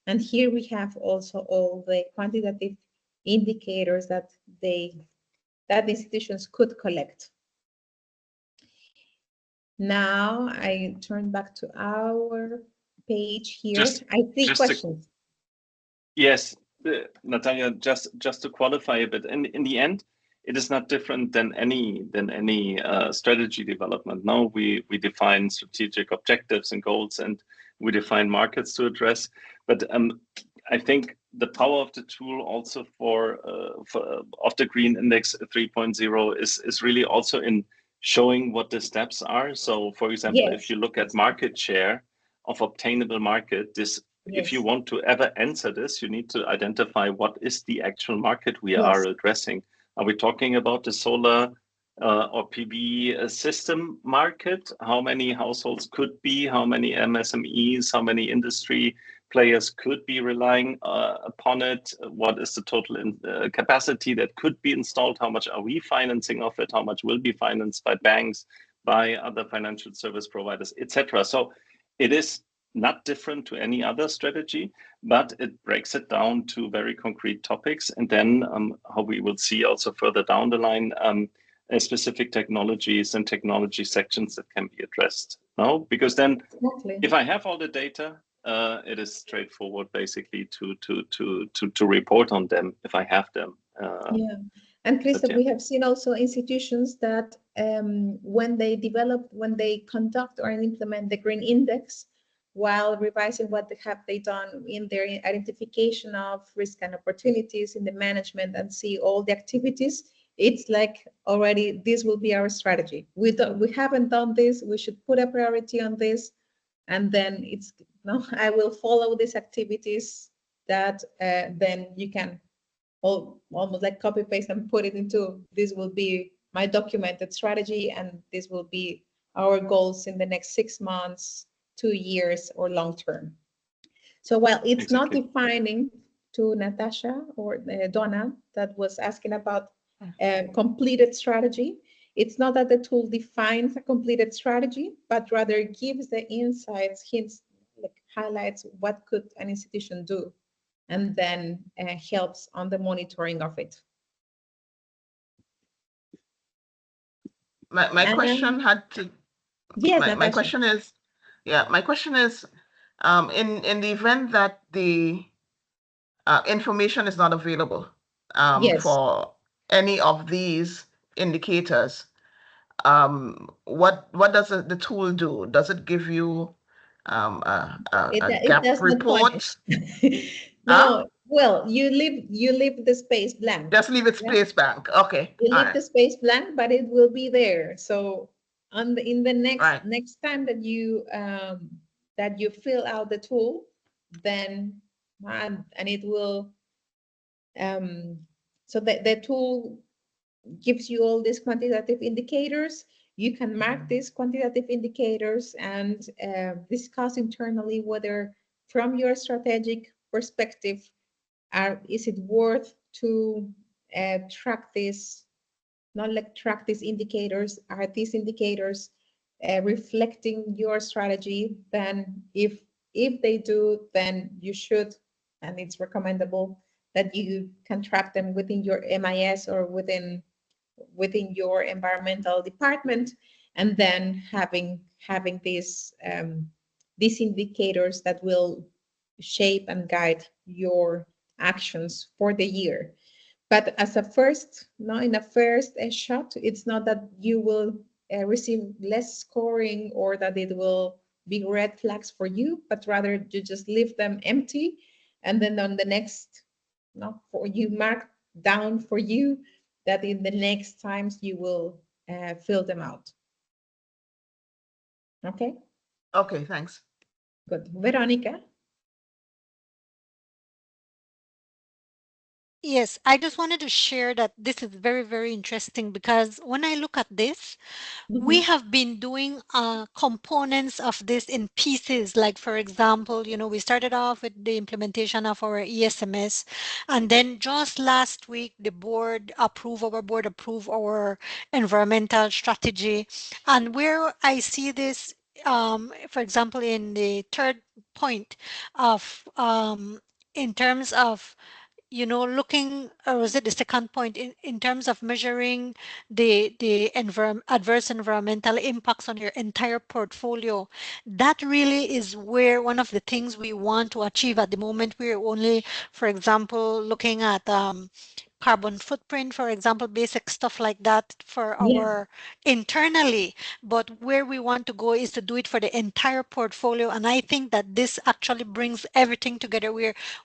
And here we have also all the quantitative indicators that the institutions could collect. Now I turn back to our page here. I see questions. Yes, Natalia, just to qualify a bit, in the end, it is not different than any strategy development. Now we define strategic objectives and goals, and we define markets to address. But I think the power of the tool also for of the Green Index 3.0 is really also in showing what the steps are. So for example, if you look at market share of obtainable market, this if you want to ever answer this, you need to identify what is the actual market we are addressing. Are we talking about the solar or PV system market? How many households could be? How many MSMEs? How many industry players could be relying upon it? What is the total capacity that could be installed? How much are we financing of it? How much will be financed by banks, by other financial service providers, etc.? So it is not different to any other strategy, but it breaks it down to very concrete topics. And then how we will see also further down the line, specific technologies and technology sections that can be addressed. No, because then if I have all the data, it is straightforward basically to report on them if I have them. And Christoph, we have seen also institutions that when they conduct or implement the green index, while revising what they done in their identification of risk and opportunities in the management and see all the activities, it's like already this will be our strategy. We haven't done this, we should put a priority on this, and then it's I will follow these activities that then you can almost like copy paste and put it into this will be my documented strategy, and this will be our goals in the next 6 months, 2 years, or long term. So while it's not defining to Natasha or Donna that was asking about completed strategy, it's not that the tool defines a completed strategy, but rather gives the insights, hints, like highlights what could an institution do, and then helps on the monitoring of it. My question had to. Yes, my question is, my question is, in the event that the information is not available for any of these indicators, what does the tool do? Does it give you a gap report? No, well, you leave the space blank. Just leave it space blank. Okay. You leave the space blank, but it will be there. So in the next time that you fill out the tool, then and it will so the tool gives you all these quantitative indicators. You can mark these quantitative indicators and discuss internally whether from your strategic perspective, is it worth to track this, track these indicators? Are these indicators reflecting your strategy? Then if they do, then you should, and it's recommendable that you can track them within your MIS or within your environmental department, and then having these indicators that will shape and guide your actions for the year. But as a first, in a first shot, it's not that you will receive less scoring or that it will be red flags for you, but rather you just leave them empty, and then on the next, for you mark down for you that in the next times you will fill them out. Okay? Okay, thanks. Good. Veronica? Yes, I just wanted to share that this is very, very interesting because when I look at this, we have been doing components of this in pieces. Like, for example, we started off with the implementation of our ESMS, and then just last week, our board approved our environmental strategy. And where I see this, for example, in the third point of, in terms of looking, or was it the second point, in terms of measuring the adverse environmental impacts on your entire portfolio, that really is where one of the things we want to achieve. At the moment, we're only, for example, looking at carbon footprint, for example, basic stuff like that for Yeah. our internally. But where we want to go is to do it for the entire portfolio. And I think that this actually brings everything together.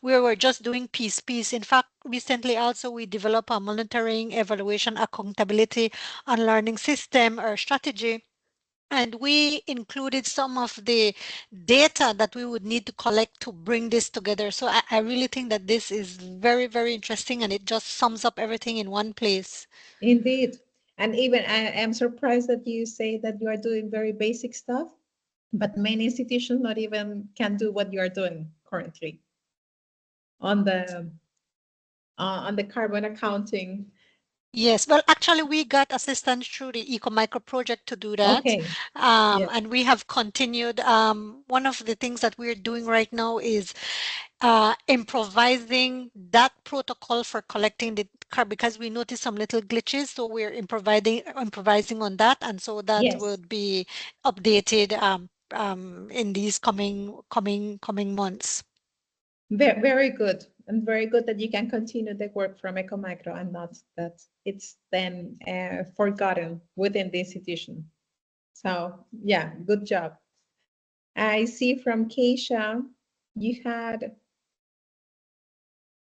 We're just doing piece. In fact, recently also we developed a monitoring, evaluation, accountability, and learning system or strategy. And we included some of the data that we would need to collect to bring this together. So I really think that this is very, very interesting, and it just sums up everything in one place. Indeed. And even I am surprised that you say that you are doing very basic stuff, but many institutions not even can do what you are doing currently on the carbon accounting. Yes, well, actually, we got assistance through the EcoMicro project to do that. Okay. Yeah. And we have continued. One of the things that we're doing right now is improvising that protocol for collecting the carbon because we noticed some little glitches. So we're improvising on that. And so that Yes. would be updated in these coming months. Very good. And very good that you can continue the work from EcoMicro and not that it's then forgotten within the institution. So yeah, good job. I see from Keisha, you had,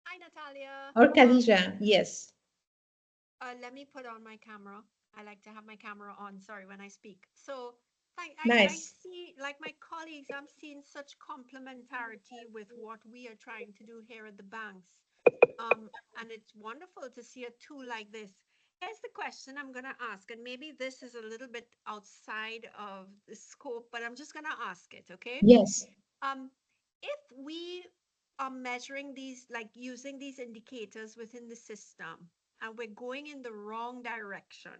Hi, Natalia. or Khadija, yes. Let me put on my camera. I like to have my camera on, sorry, when I speak. So I Nice. see, like my colleagues, I'm seeing such complementarity with what we are trying to do here at the banks. And it's wonderful to see a tool like this. Here's the question I'm going to ask, and maybe this is a little bit outside of the scope, but I'm just going to ask it, okay? Yes. If we are measuring these, like using these indicators within the system, and we're going in the wrong direction.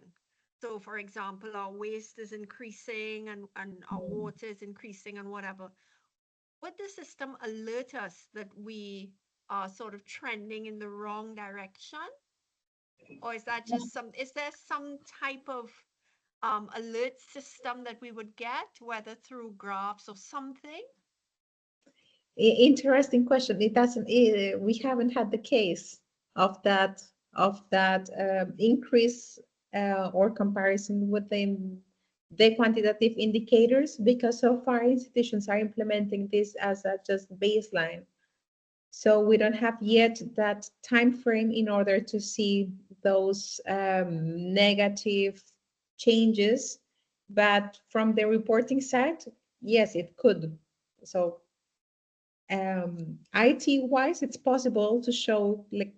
So, for example, our waste is increasing and our water is increasing and whatever. Would the system alert us that we are sort of trending in the wrong direction? Or is that just is there some type of alert system that we would get, whether through graphs or something? Interesting question. It doesn't, we haven't had the case of that increase or comparison within the quantitative indicators, because so far institutions are implementing this as a just baseline. So we don't have yet that time frame in order to see those negative changes. But from the reporting side, yes, it could. So IT wise, it's possible to show like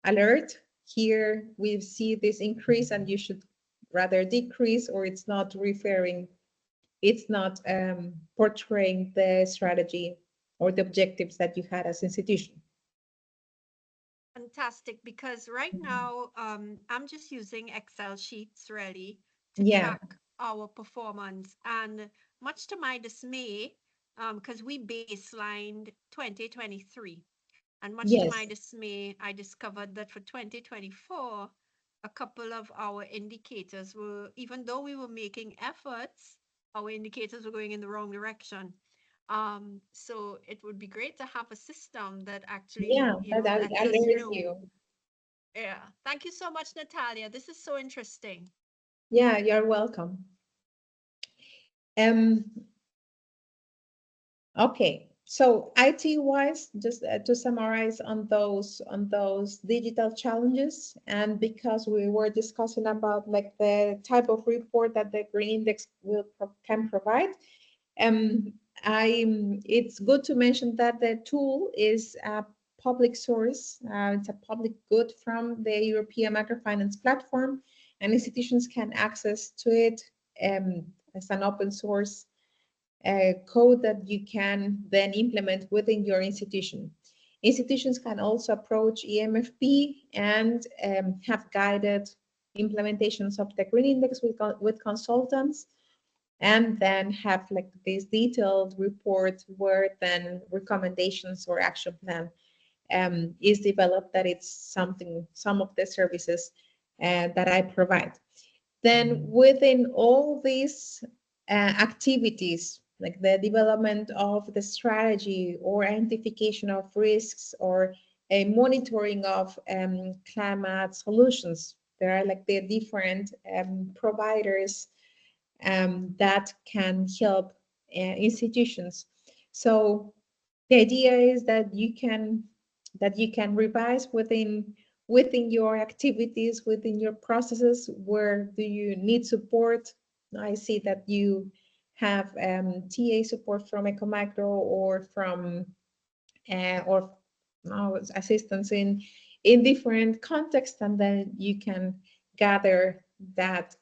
alert. Here we see this increase and you should rather decrease, or it's not portraying the strategy or the objectives that you had as institution. Fantastic, because right now I'm just using Excel sheets really to Yeah. track our performance, and much to my dismay, because we baselined 2023, and much to Yes. my dismay, I discovered that for 2024, a couple of our indicators were, even though we were making efforts, our indicators were going in the wrong direction. So it would be great to have a system that actually, Yeah, you know, that lets us alerts know. you. Yeah. Thank you so much, Natalia. This is so interesting. Yeah, you're welcome. Okay, so IT wise, just to summarize on those digital challenges, and because we were discussing about like the type of report that the Green Index can provide, it's good to mention that the tool is a public source. It's a public good from the European Microfinance Platform, and institutions can access to it as an open source code that you can then implement within your institution. Institutions can also approach e-MFP and have guided implementations of the Green Index with consultants, and then have like this detailed report where then recommendations or action plan is developed, that it's some of the services that I provide. Then within all these activities, like the development of the strategy or identification of risks or a monitoring of climate solutions. There are like the different providers that can help institutions. So the idea is that you can revise within your activities, within your processes. Where do you need support? I see that you have TA support from Ecomicro or from assistance in different contexts, and then you can gather that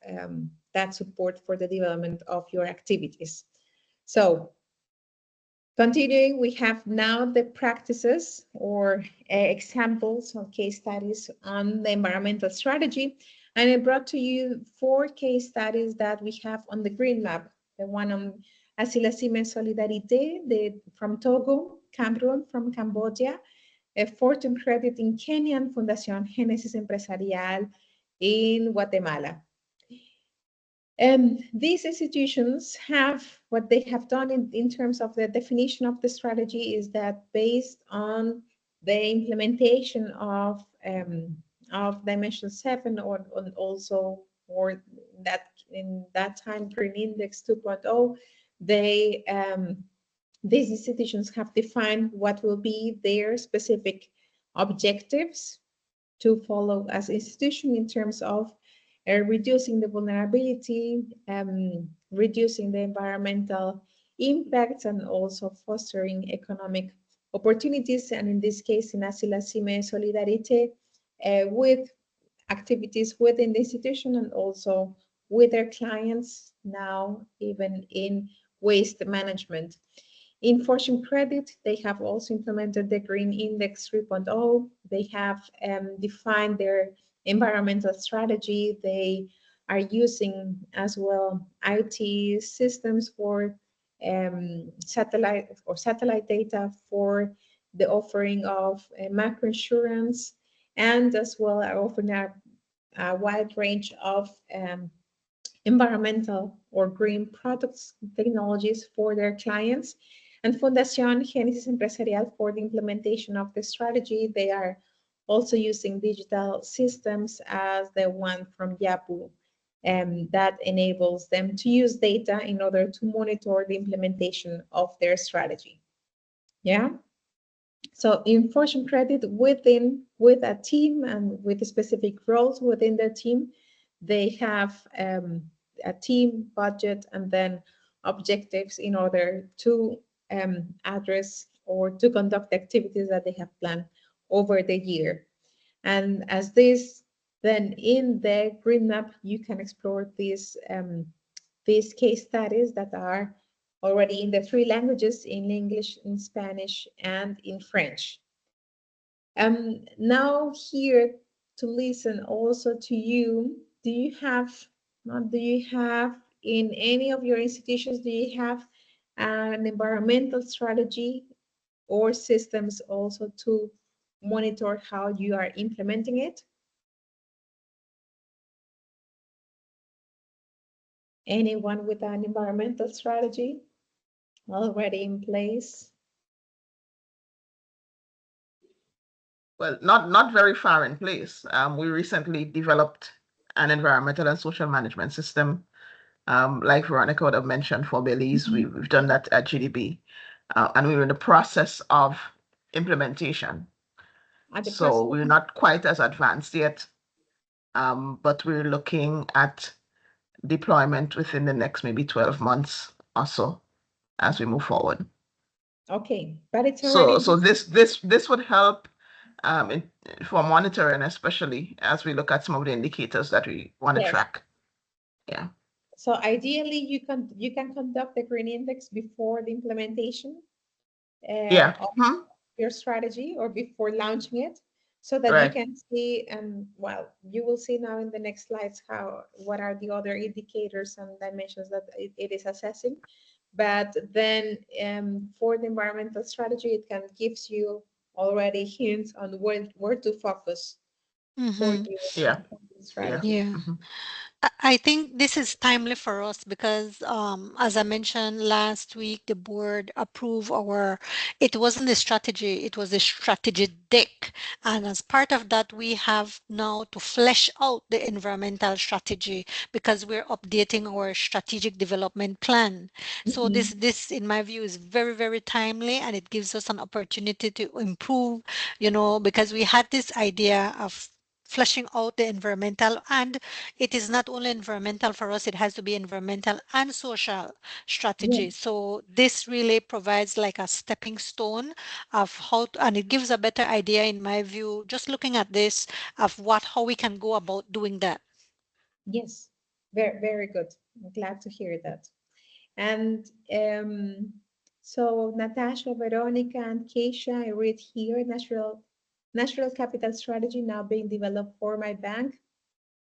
that support for the development of your activities. So continuing, we have now the practices or examples of case studies on the environmental strategy. And I brought to you 4 case studies that we have on the green map. The one on Asilasime Solidarité from Togo, Cameroon from Cambodia, Fortune Credit in Kenya, and Fundación Génesis Empresarial in Guatemala. These institutions have, what they have done in terms of the definition of the strategy is that based on the implementation of Dimension 7 or also or that in that time Green Index 2.0, they these institutions have defined what will be their specific objectives to follow as institution in terms of reducing the vulnerability, reducing the environmental impacts, and also fostering economic opportunities. And in this case, in Asilasime Solidarité, with activities within the institution and also with their clients, now even in waste management. In Fortune Credit, they have also implemented the Green Index 3.0. They have defined their environmental strategy. They are using as well IT systems for satellite data for the offering of macro insurance, and as well are offering a wide range of environmental or green products technologies for their clients. And Fundación Génesis Empresarial, for the implementation of the strategy, they are also using digital systems as the one from Yapu, that enables them to use data in order to monitor the implementation of their strategy. Yeah. So in Fortune Credit, with a team and with specific roles within their team, they have a team budget and then objectives in order to address or to conduct activities that they have planned over the year. And as this, then in the green map, you can explore these case studies that are already in the 3 languages, in English, in Spanish, and in French. Now here to listen also to you, do you have in any of your institutions, do you have an environmental strategy or systems also to monitor how you are implementing it? Anyone with an environmental strategy already in place? Well, not very far in place. We recently developed an environmental and social management system, like Veronica would have mentioned, for Belize. We've done that at GDB, and we're in the process of implementation. So we're not quite as advanced yet, but we're looking at deployment within the next maybe 12 months or so as we move forward. Okay, but it's already so this would help for monitoring, especially as we look at some of the indicators that we want to track. Yeah. So ideally, you can conduct the green index before the implementation of your strategy or before launching it, so that you can see, and well, you will see now in the next slides what are the other indicators and dimensions that it is assessing. But then for the environmental strategy, it can gives you already hints on where to focus for your strategy. Yeah. I think this is timely for us because, as I mentioned last week, the board approved it wasn't a strategy, it was a strategy deck. And as part of that, we have now to flesh out the environmental strategy because we're updating our strategic development plan. So this, in my view, is very, very timely, and it gives us an opportunity to improve, because we had this idea of fleshing out the environmental, and it is not only environmental for us, it has to be environmental and social strategy. So this really provides like a stepping stone of and it gives a better idea, in my view, just looking at this, of how we can go about doing that. Yes, very, very good. I'm glad to hear that. And so Natasha, Veronica, and Keisha, I read here, natural capital strategy now being developed for my bank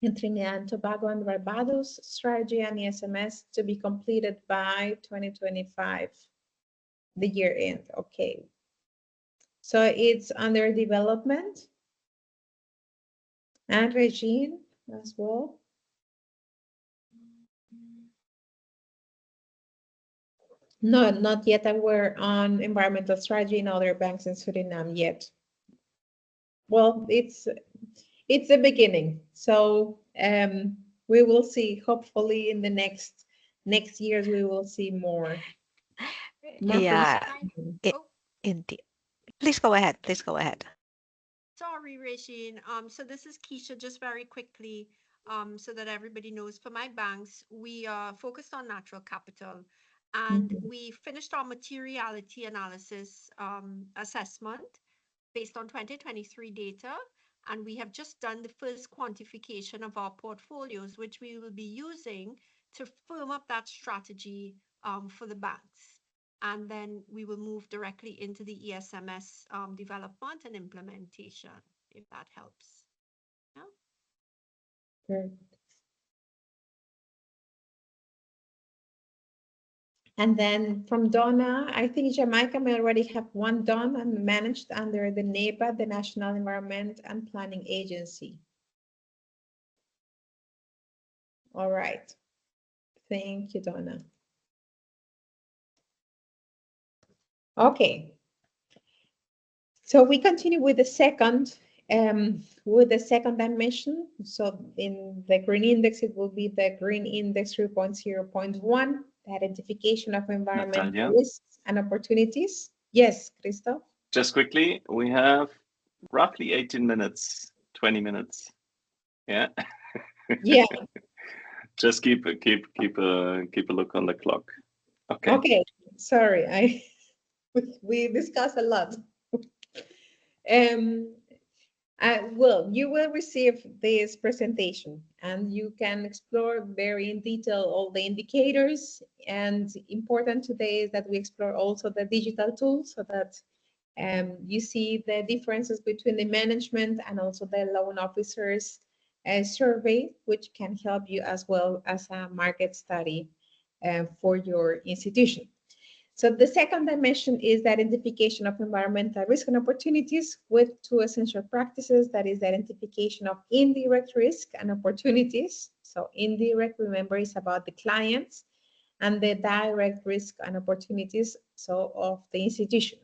in Trinidad and Tobago and Barbados, strategy and ESMS to be completed by 2025, the year end. Okay. So it's under development. And Regine as well. No, not yet aware on environmental strategy in other banks in Suriname yet. Well, it's the beginning. So we will see, hopefully in the next years, we will see more. Yeah, Oh, indeed. Please go ahead. Please go ahead. sorry, Regine. So this is Keisha, just very quickly, so that everybody knows. For my banks, we are focused on natural capital, and we finished our materiality analysis assessment based on 2023 data, and we have just done the first quantification of our portfolios, which we will be using to firm up that strategy for the banks. And then we will move directly into the ESMS development and implementation, if that helps. Yeah? Good. And then from Donna, I think Jamaica may already have one done and managed under the NEPA, the National Environment and Planning Agency. All right. Thank you, Donna. Okay. So we continue with the second dimension. So in the green index, it will be the green index 3.0.1, the identification of environmental Natalia? risks and opportunities. Yes, Christoph? Just quickly, we have roughly 18 minutes, 20 minutes. Yeah. Yeah. Just keep a look on the clock. Okay. Okay. Sorry, we discussed a lot. Well, you will receive this presentation and you can explore very in detail all the indicators. And important today is that we explore also the digital tools so that you see the differences between the management and also the loan officers survey, which can help you as well as a market study for your institution. So the second dimension is the identification of environmental risk and opportunities with two essential practices. That is the identification of indirect risk and opportunities. So indirect, remember, is about the clients, and the direct risk and opportunities, so of the institution.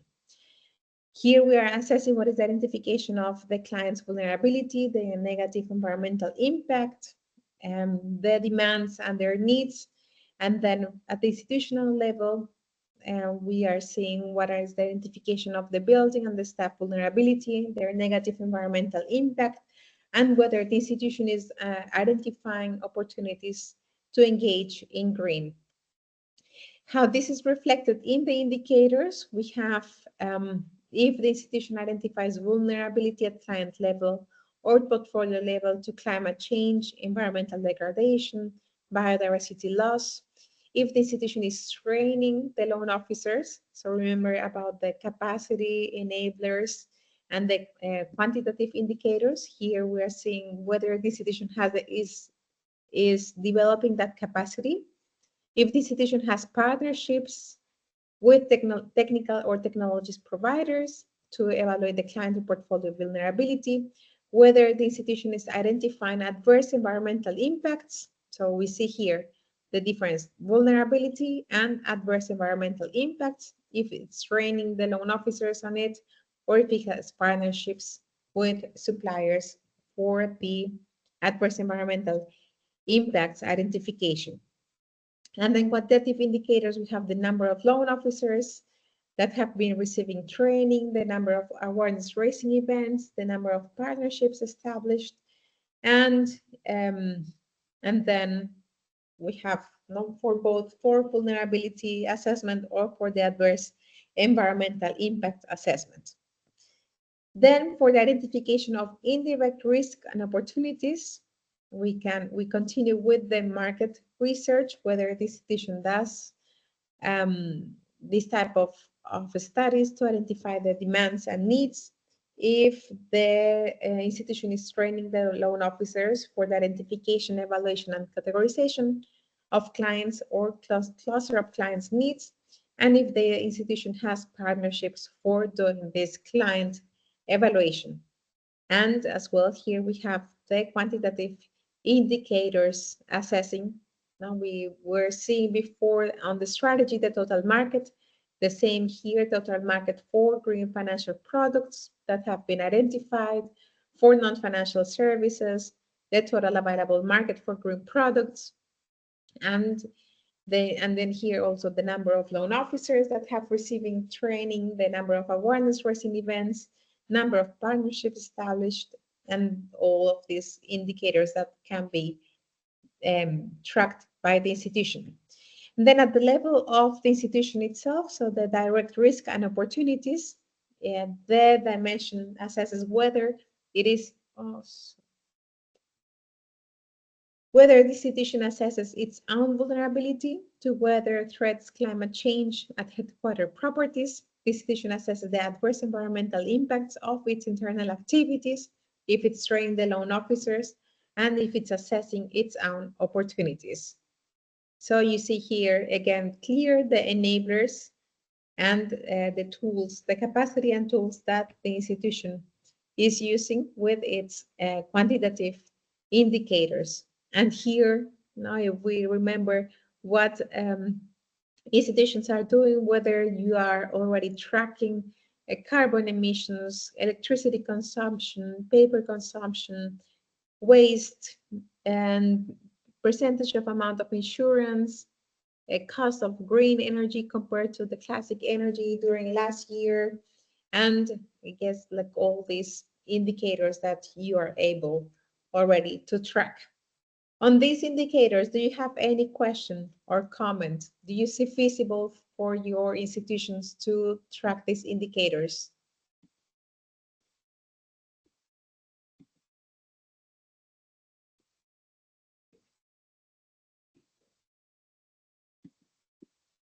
Here we are assessing what is the identification of the client's vulnerability, the negative environmental impact, the demands and their needs. And then at the institutional level, we are seeing what is the identification of the building and the staff vulnerability, their negative environmental impact, and whether the institution is identifying opportunities to engage in green. How this is reflected in the indicators, we have if the institution identifies vulnerability at client level or portfolio level to climate change, environmental degradation, biodiversity loss. If the institution is training the loan officers, so remember about the capacity enablers and the quantitative indicators. Here we are seeing whether the institution is developing that capacity. If the institution has partnerships with technical or technologies providers to evaluate the client portfolio vulnerability, whether the institution is identifying adverse environmental impacts. So we see here the difference, vulnerability and adverse environmental impacts, if it's training the loan officers on it, or if it has partnerships with suppliers for the adverse environmental impacts identification. And then quantitative indicators, we have the number of loan officers that have been receiving training, the number of awareness raising events, the number of partnerships established, and then we have for both for vulnerability assessment or for the adverse environmental impact assessment. Then for the identification of indirect risk and opportunities, we continue with the market research, whether the institution does this type of studies to identify the demands and needs. If the institution is training the loan officers for the identification, evaluation, and categorization of clients or cluster of clients' needs, and if the institution has partnerships for doing this client evaluation. And as well, here we have the quantitative indicators assessing. Now we were seeing before on the strategy, the total market, the same here, total market for green financial products that have been identified, for non-financial services, the total available market for green products, and then here also the number of loan officers that have receiving training, the number of awareness raising events, number of partnerships established, and all of these indicators that can be tracked by the institution. And then at the level of the institution itself, so the direct risk and opportunities, the dimension assesses whether it is whether the institution assesses its own vulnerability to weather threats, climate change at headquarter properties. The institution assesses the adverse environmental impacts of its internal activities, if it's training the loan officers, and if it's assessing its own opportunities. So you see here, again, clear the enablers and the tools, the capacity and tools that the institution is using with its quantitative indicators. And here, now if we remember what institutions are doing, whether you are already tracking carbon emissions, electricity consumption, paper consumption, waste, and percentage of amount of insurance, a cost of green energy compared to the classic energy during last year, and I guess like all these indicators that you are able already to track. On these indicators, do you have any question or comment? Do you see feasible for your institutions to track these indicators?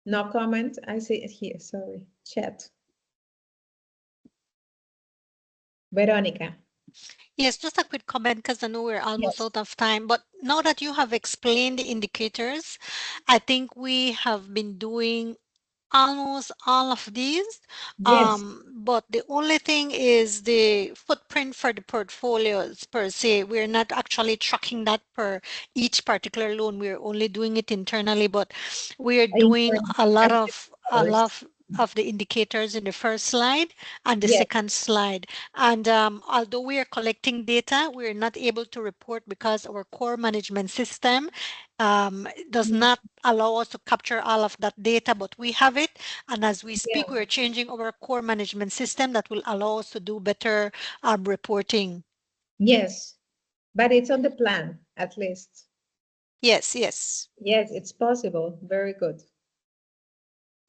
No comment? I see it here, sorry, chat. Veronica. Yes, just a quick comment because I know we're almost Yes. out of time. But now that you have explained the indicators, I think we have been doing almost all of these. Yes. But the only thing is the footprint for the portfolios per se. We're not actually tracking that per each particular loan. We're only doing it internally, but we are doing a lot of the indicators in the first slide and the Yes. second slide. And although we are collecting data, we're not able to report because our core management system does not allow us to capture all of that data, but we have it. And as we speak, Yeah. we're changing our core management system that will allow us to do better reporting. Yes, but it's on the plan, at least. Yes, yes. Yes, it's possible. Very good.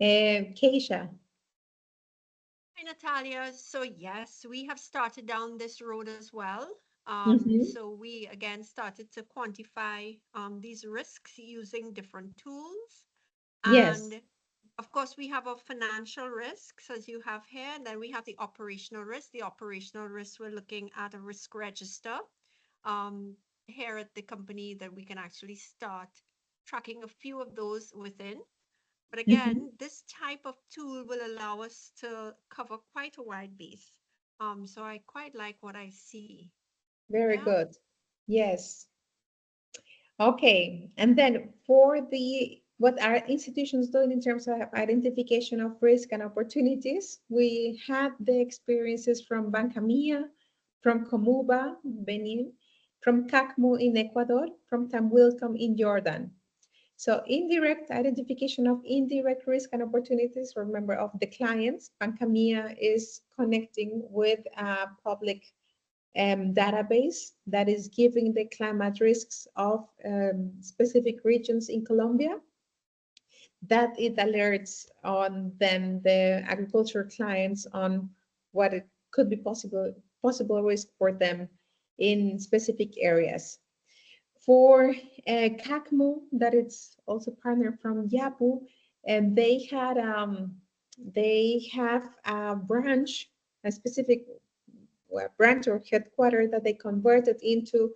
Keisha. Hi, Natalia. So yes, we have started down this road as well. Mhm. So we again started to quantify these risks using different tools. Yes. And of course, we have our financial risks as you have here, and then we have the operational risk. The operational risk, we're looking at a risk register here at the company that we can actually start tracking a few of those within. But Mhm. again, this type of tool will allow us to cover quite a wide base. So I quite like what I see. Very Yeah. good. Yes. Okay. And then for what our institutions doing in terms of identification of risk and opportunities, we had the experiences from Banca Mia, from Comuba, Benin, from CACMU in Ecuador, from Tamwilcom in Jordan. So indirect identification of indirect risk and opportunities, remember, of the clients. Banca Mia is connecting with a public database that is giving the climate risks of specific regions in Colombia, that it alerts on then the agricultural clients on what it could be possible risk for them in specific areas. For CACMU, that it's also partner from Yapu, and they have a branch, a specific branch or headquarters that they converted into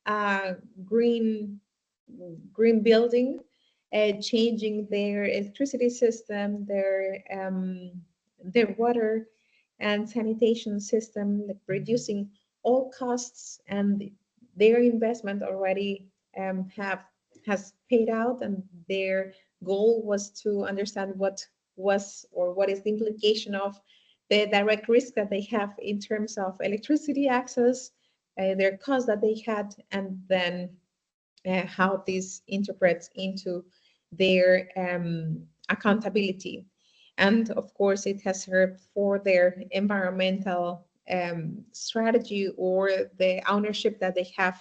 a green building, changing their electricity system, their water and sanitation system, like reducing all costs, and their investment already has paid out, and their goal was to understand what is the implication of the direct risk that they have in terms of electricity access, their costs that they had, and then how this interprets into their accountability. And of course, it has served for their environmental strategy or the ownership that they have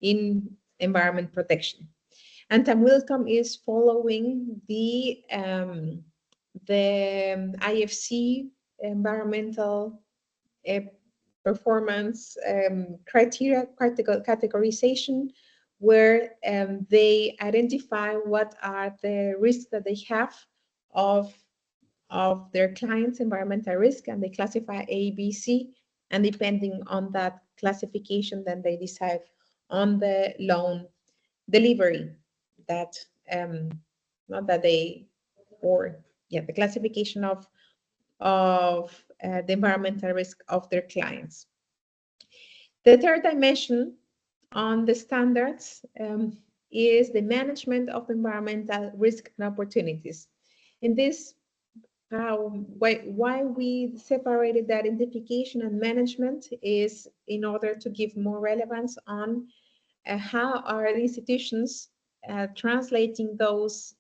in environment protection. And Tamwilcom is following the IFC environmental performance criteria categorization, where they identify what are the risks that they have of their clients' environmental risk, and they classify A, B, C, and depending on that classification, then they decide on the loan delivery that not that they or yeah, the classification of the environmental risk of their clients. The third dimension on the standards is the management of environmental risk and opportunities. In this, why we separated the identification and management is in order to give more relevance on how are institutions translating those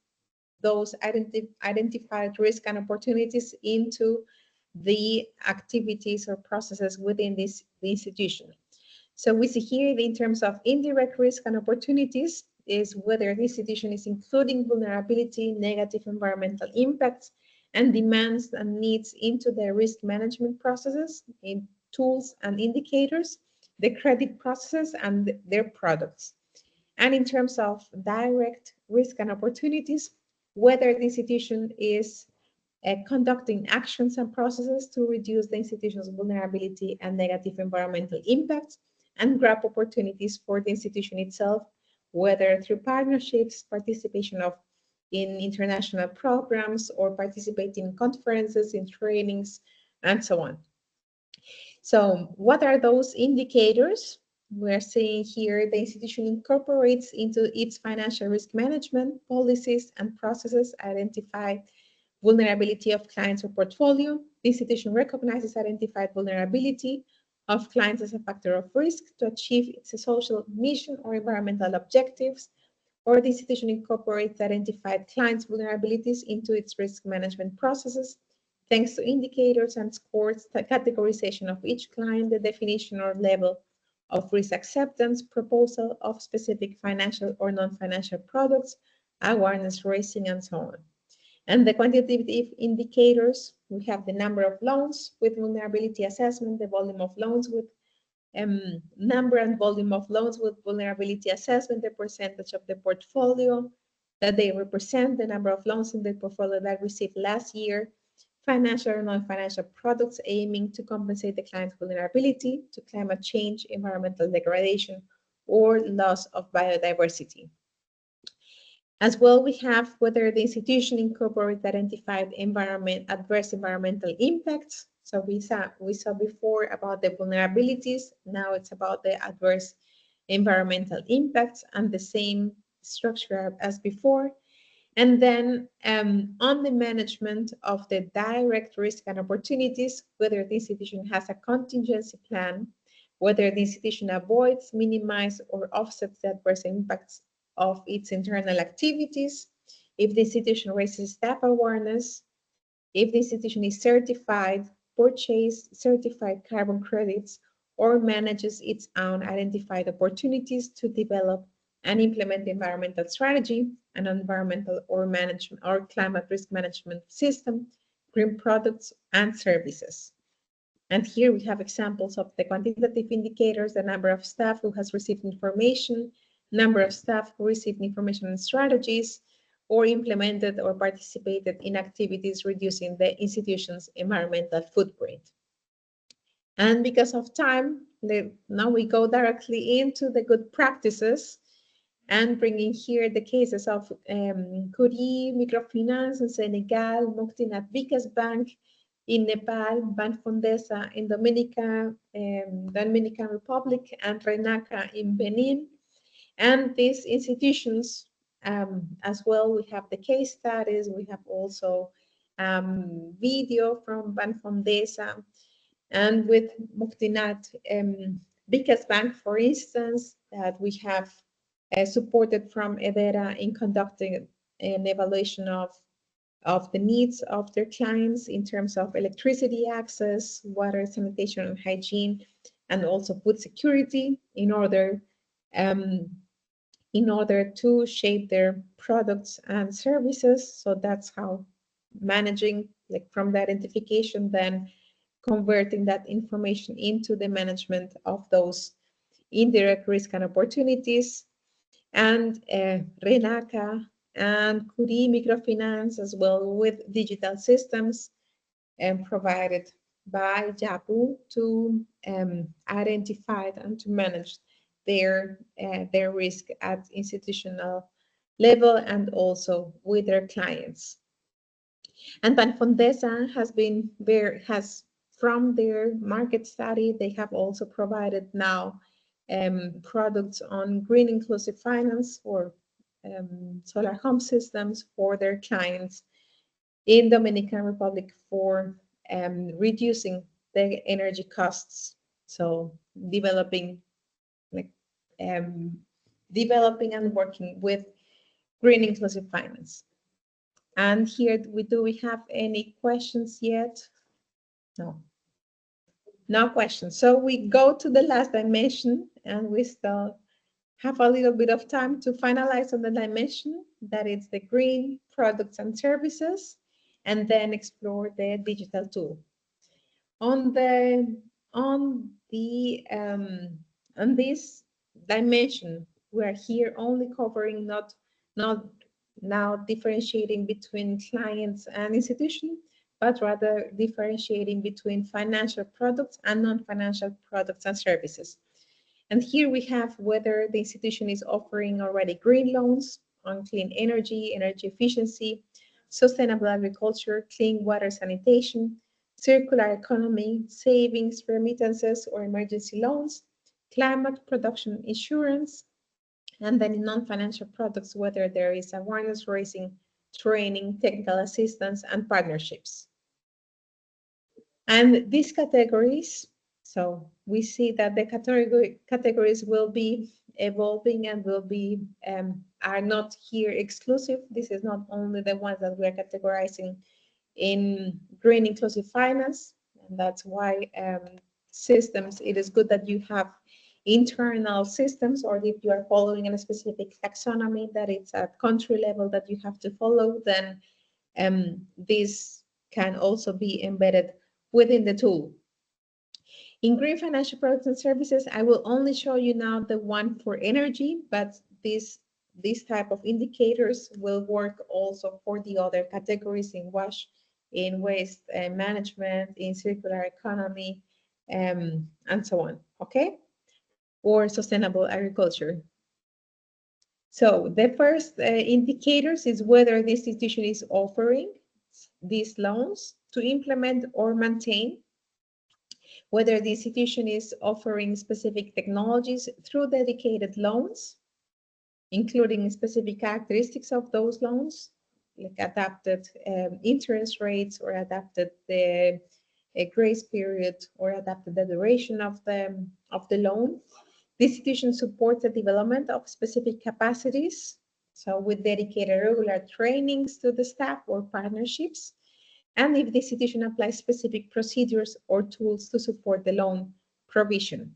identified risk and opportunities into the activities or processes within the institution. So we see here in terms of indirect risk and opportunities is whether the institution is including vulnerability, negative environmental impacts, and demands and needs into their risk management processes, in tools and indicators, the credit processes, and their products. And in terms of direct risk and opportunities, whether the institution is conducting actions and processes to reduce the institution's vulnerability and negative environmental impacts, and grab opportunities for the institution itself, whether through partnerships, participation in international programs, or participating in conferences, in trainings, and so on. So what are those indicators? We're saying here the institution incorporates into its financial risk management policies and processes identify vulnerability of clients or portfolio. The institution recognizes identified vulnerability of clients as a factor of risk to achieve its social mission or environmental objectives, or the institution incorporates identified clients' vulnerabilities into its risk management processes, thanks to indicators and scores, the categorization of each client, the definition or level of risk acceptance, proposal of specific financial or non-financial products, awareness raising, and so on. And the quantitative indicators, we have the number of loans with vulnerability assessment, the volume of loans with number and volume of loans with vulnerability assessment, the percentage of the portfolio that they represent, the number of loans in the portfolio that received last year, financial or non-financial products aiming to compensate the client's vulnerability to climate change, environmental degradation, or loss of biodiversity. As well, we have whether the institution incorporates identified adverse environmental impacts. So we saw before about the vulnerabilities. Now it's about the adverse environmental impacts, and the same structure as before. And then on the management of the direct risk and opportunities, whether the institution has a contingency plan, whether the institution avoids, minimizes, or offsets the adverse impacts of its internal activities, if the institution raises staff awareness, if the institution is certified, purchase certified carbon credits, or manages its own identified opportunities to develop and implement the environmental strategy, an environmental or management or climate risk management system, green products and services. And here we have examples of the quantitative indicators, the number of staff who has received information, number of staff who received information and strategies, or implemented or participated in activities reducing the institution's environmental footprint. And because of time, now we go directly into the good practices and bringing here the cases of Curie Microfinance in Senegal, Muktinat Vikas Bank in Nepal, Bank Fondesa in Dominican Republic, and Renaca in Benin. And these institutions, as well, we have the case studies, we have also video from Bank Fondesa, and with Muktinat Vikas Bank, for instance, that we have supported from Hedera in conducting an evaluation of the needs of their clients in terms of electricity access, water, sanitation, and hygiene, and also food security in order to shape their products and services. So that's how managing, like from the identification, then converting that information into the management of those indirect risk and opportunities. And Renaca and Curie Microfinance as well with digital systems provided by JAPU to identify and to manage their risk at institutional level and also with their clients. And Ban Fondesa has from their market study, they have also provided now products on green inclusive finance for solar home systems for their clients in Dominican Republic for reducing the energy costs. So developing and working with green inclusive finance. And here do we have any questions yet? No questions. So we go to the last dimension, and we still have a little bit of time to finalize on the dimension that is the green products and services, and then explore the digital tool. On this dimension, we are here only covering not now differentiating between clients and institutions, but rather differentiating between financial products and non-financial products and services. And here we have whether the institution is offering already green loans on clean energy, energy efficiency, sustainable agriculture, clean water sanitation, circular economy, savings, remittances, or emergency loans, climate production insurance, and then in non-financial products, whether there is awareness raising, training, technical assistance, and partnerships. And these categories, so we see that the categories will be evolving and will be are not here exclusive. This is not only the ones that we are categorizing in green inclusive finance, and that's why systems, it is good that you have internal systems, or if you are following a specific taxonomy that it's at country level that you have to follow, then this can also be embedded within the tool. In green financial products and services, I will only show you now the one for energy, but this type of indicators will work also for the other categories in wash, in waste management, in circular economy, and so on, okay? Or sustainable agriculture. So the first indicators is whether the institution is offering these loans to implement or maintain, whether the institution is offering specific technologies through dedicated loans, including specific characteristics of those loans, like adapted interest rates or adapted the grace period or adapted the duration of the loan. The institution supports the development of specific capacities, so with dedicated regular trainings to the staff or partnerships, and if the institution applies specific procedures or tools to support the loan provision.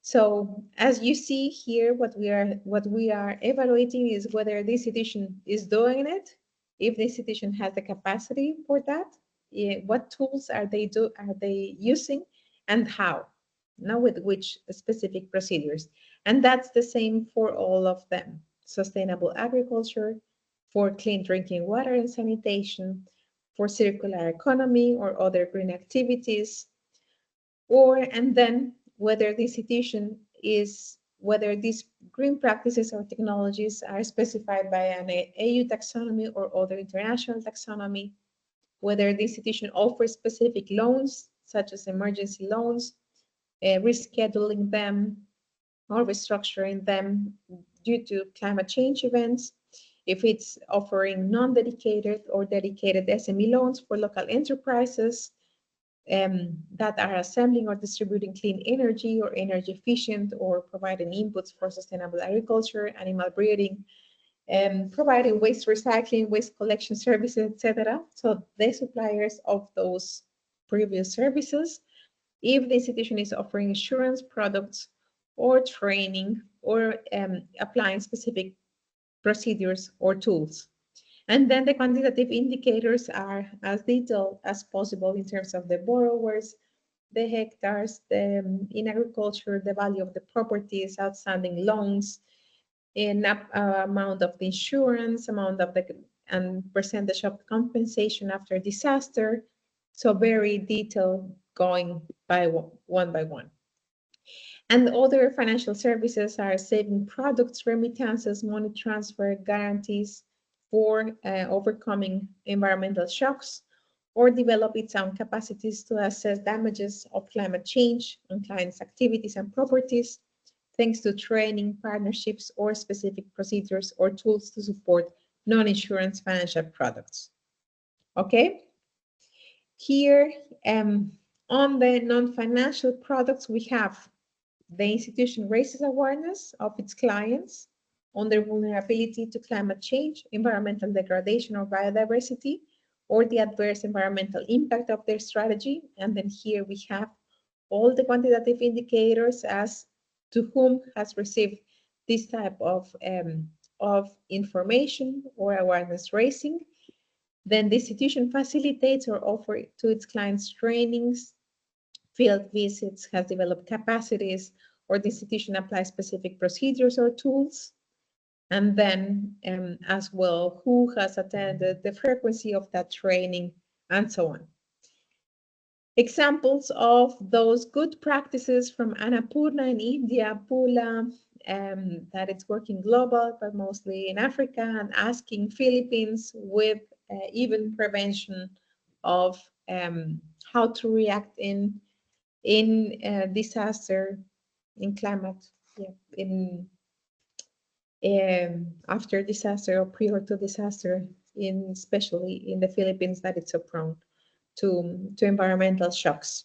So as you see here, what we are evaluating is whether the institution is doing it, if the institution has the capacity for that, what tools are they using, and how, now with which specific procedures. And that's the same for all of them. Sustainable agriculture, for clean drinking water and sanitation, for circular economy or other green activities, and then whether the institution is, whether these green practices or technologies are specified by an EU taxonomy or other international taxonomy, whether the institution offers specific loans, such as emergency loans, rescheduling them or restructuring them due to climate change events, if it's offering non-dedicated or dedicated SME loans for local enterprises, that are assembling or distributing clean energy or energy efficient or providing inputs for sustainable agriculture, animal breeding, providing waste recycling, waste collection services, etc. So the suppliers of those previous services, if the institution is offering insurance products or training or applying specific procedures or tools. And then the quantitative indicators are as detailed as possible in terms of the borrowers, the hectares, in agriculture, the value of the properties, outstanding loans, amount of the insurance, amount of the and percentage of compensation after disaster. So very detailed, going by one by one. And other financial services are saving products, remittances, money transfer, guarantees for overcoming environmental shocks, or develop its own capacities to assess damages of climate change on clients' activities and properties, thanks to training, partnerships, or specific procedures or tools to support non-insurance financial products. Okay? Here, on the non-financial products, we have the institution raises awareness of its clients on their vulnerability to climate change, environmental degradation, or biodiversity, or the adverse environmental impact of their strategy. And then here we have all the quantitative indicators as to whom has received this type of information or awareness raising. Then the institution facilitates or offers to its clients trainings, field visits, has developed capacities, or the institution applies specific procedures or tools. And then as well, who has attended, the frequency of that training, and so on. Examples of those good practices from Annapurna in India, Pula, that it's working global, but mostly in Africa, and asking Philippines with even prevention of how to react in disaster, in climate, after disaster or prior to disaster, especially in the Philippines, that it's so prone to environmental shocks.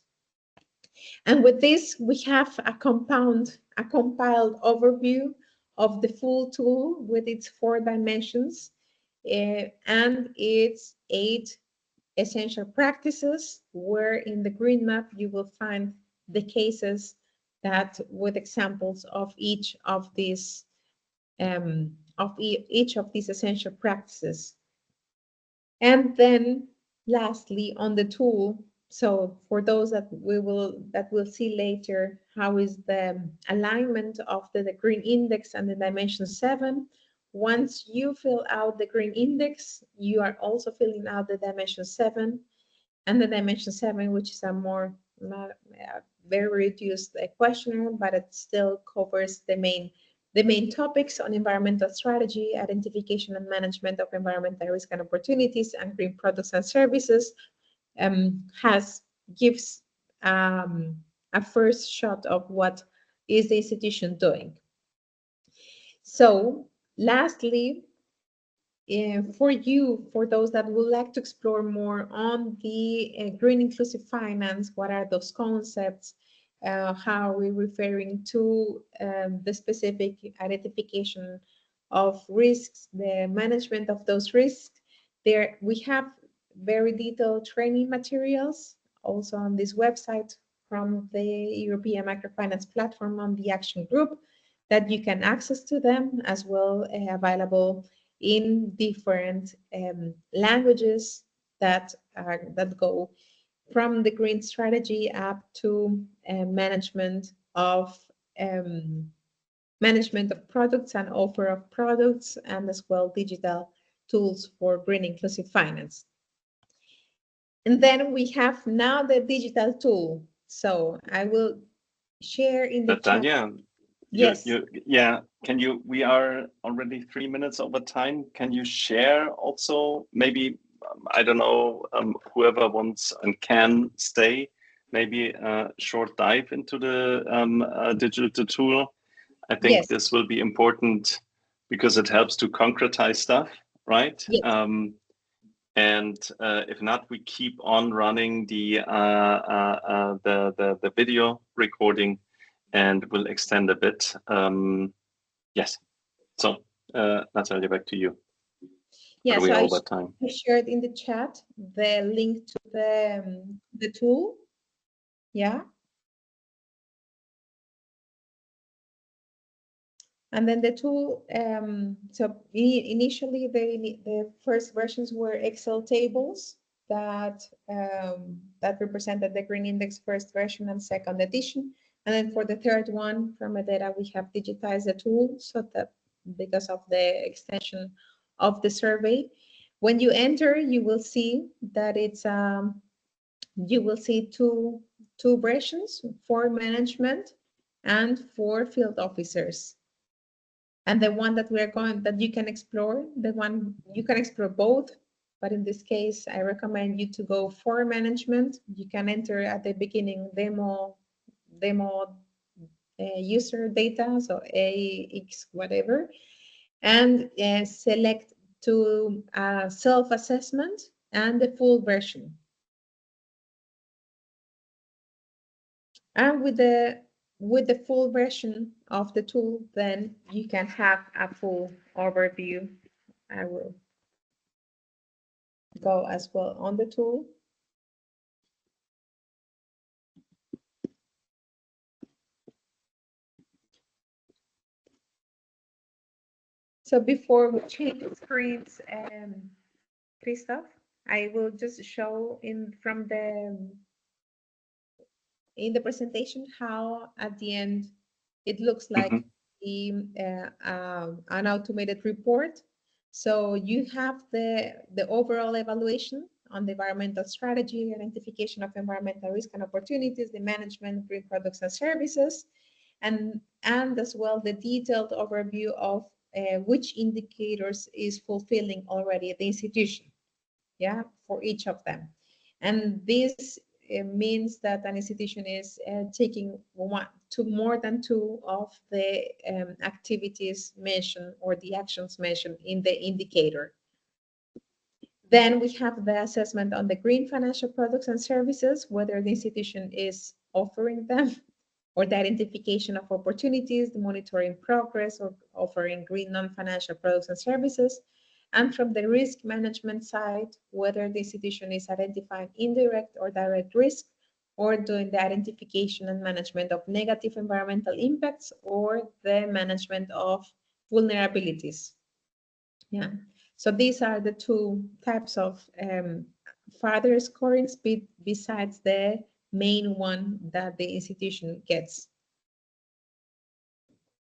And with this, we have a compiled overview of the full tool with its 4 dimensions and its 8 essential practices, where in the green map you will find the cases that with examples of each of these essential practices. And then lastly, on the tool, so for those that we'll see later, how is the alignment of the green index and the dimension 7. Once you fill out the green index, you are also filling out the dimension 7, and the dimension 7, which is a more very reduced questionnaire, but it still covers the main The main topics on environmental strategy, identification and management of environmental risk and opportunities, and green products and services gives a first shot of what is the institution doing. So lastly, for those that would like to explore more on the green inclusive finance, what are those concepts? How are we referring to the specific identification of risks, the management of those risks? There we have very detailed training materials also on this website from the European Microfinance Platform on the Action Group that you can access to them, as well available in different languages that go from the green strategy up to management of products and offer of products, and as well digital tools for green inclusive finance. And then we have now the digital tool. So I will share in the Natalia, chat. Yes. We are already 3 minutes over time. Can you share also maybe, I don't know, whoever wants and can stay, maybe a short dive into the digital tool? I think Yes. this will be important because it helps to concretize stuff, right? Yes. And if not, we keep on running the video recording, and we'll extend a bit. Yes. So, Natalia, back to you. Yeah, so I shared in the chat the link to the tool. Yeah. And then the tool, so initially the first versions were Excel tables that represented the Green Index first version and second edition. And then for the third one from Hedera, we have digitized the tool so that because of the extension of the survey, when you enter, you will see that it's you will see two versions for management and for field officers. And the one that you can explore, you can explore both, but in this case, I recommend you to go for management. You can enter at the beginning demo user data, so AX whatever, and select to self-assessment and the full version. And with the full version of the tool, then you can have a full overview. I will go as well on the tool. So before we change screens, Christoph, I will just show in the presentation how at the end it looks like an automated report. So you have the overall evaluation on the environmental strategy, identification of environmental risk and opportunities, the management of green products and services, and as well the detailed overview of which indicators is fulfilling already the institution, yeah, for each of them. And this means that an institution is taking more than two of the activities mentioned or the actions mentioned in the indicator. Then we have the assessment on the green financial products and services, whether the institution is offering them, or the identification of opportunities, the monitoring progress, or offering green non-financial products and services. And from the risk management side, whether the institution is identifying indirect or direct risk, or doing the identification and management of negative environmental impacts, or the management of vulnerabilities. Yeah, so these are the two types of further scoring speed besides the main one that the institution gets.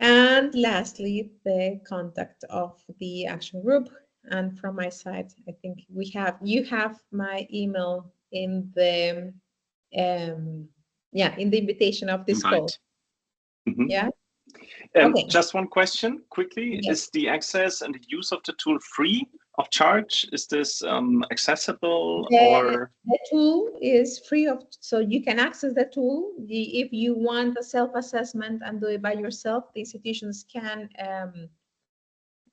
And lastly, the contact of the action group. And from my side, I think you have my email in the in the invitation of this call. Yeah. Okay. Just one question quickly. Yes. Is the access and the use of the tool free of charge? Is this accessible or? The tool is free of, so you can access the tool. If you want a self-assessment and do it by yourself, the institutions can,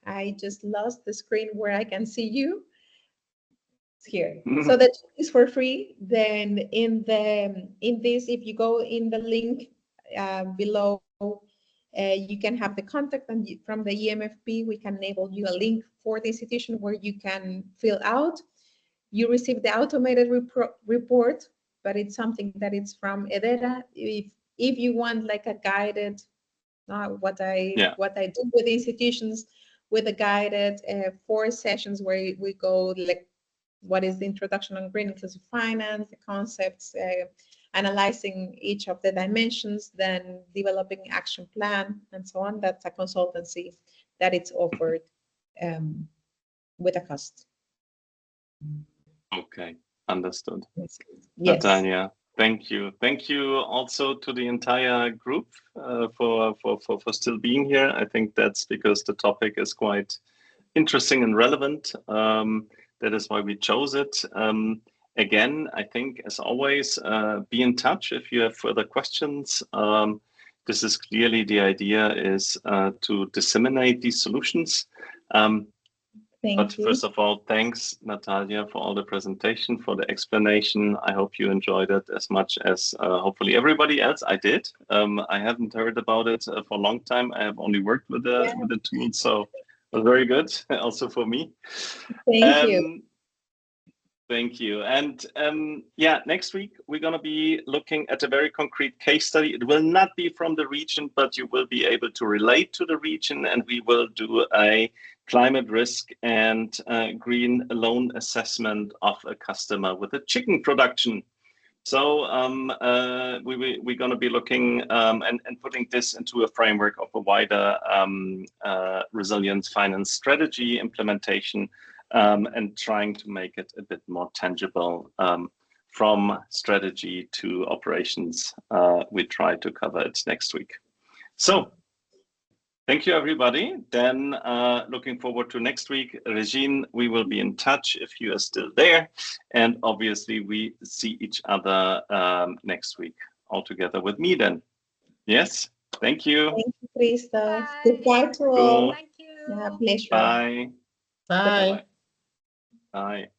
I just lost the screen where I can see you. It's here. So that is for free. Then in this, if you go in the link below, you can have the contact, and from the e-MFP, we can enable you a link for the institution where you can fill out. You receive the automated report, but it's something that it's from Hedera. If you want like a guided, what I do with institutions, with a guided 4 sessions where we go like, what is the introduction on green inclusive finance, the concepts, analyzing each of the dimensions, then developing action plan and so on. That's a consultancy that it's offered with a cost. Okay, understood. Yes. Natalia, thank you. Thank you also to the entire group for still being here. I think that's because the topic is quite interesting and relevant. That is why we chose it. Again, I think as always, be in touch if you have further questions. This is clearly the idea is to disseminate these solutions. But first of all, thanks, Natalia, for all the presentation, for the explanation. I hope you enjoyed it as much as hopefully everybody else. I did. I haven't heard about it for a long time. I have only worked with the tool, so it was very good, also for me. Thank you. Thank you. And yeah, next week, we're going to be looking at a very concrete case study. It will not be from the region, but you will be able to relate to the region, and we will do a climate risk and green loan assessment of a customer with a chicken production. So we're going to be looking and putting this into a framework of a wider resilience finance strategy implementation, and trying to make it a bit more tangible from strategy to operations. We try to cover it next week. So thank you, everybody. Then looking forward to next week. Regine, we will be in touch if you are still there. And obviously, we see each other next week all together with me then. Yes, thank you. Thank you, Christoph. Goodbye to all. Thank you. Pleasure. Bye. Bye. Bye.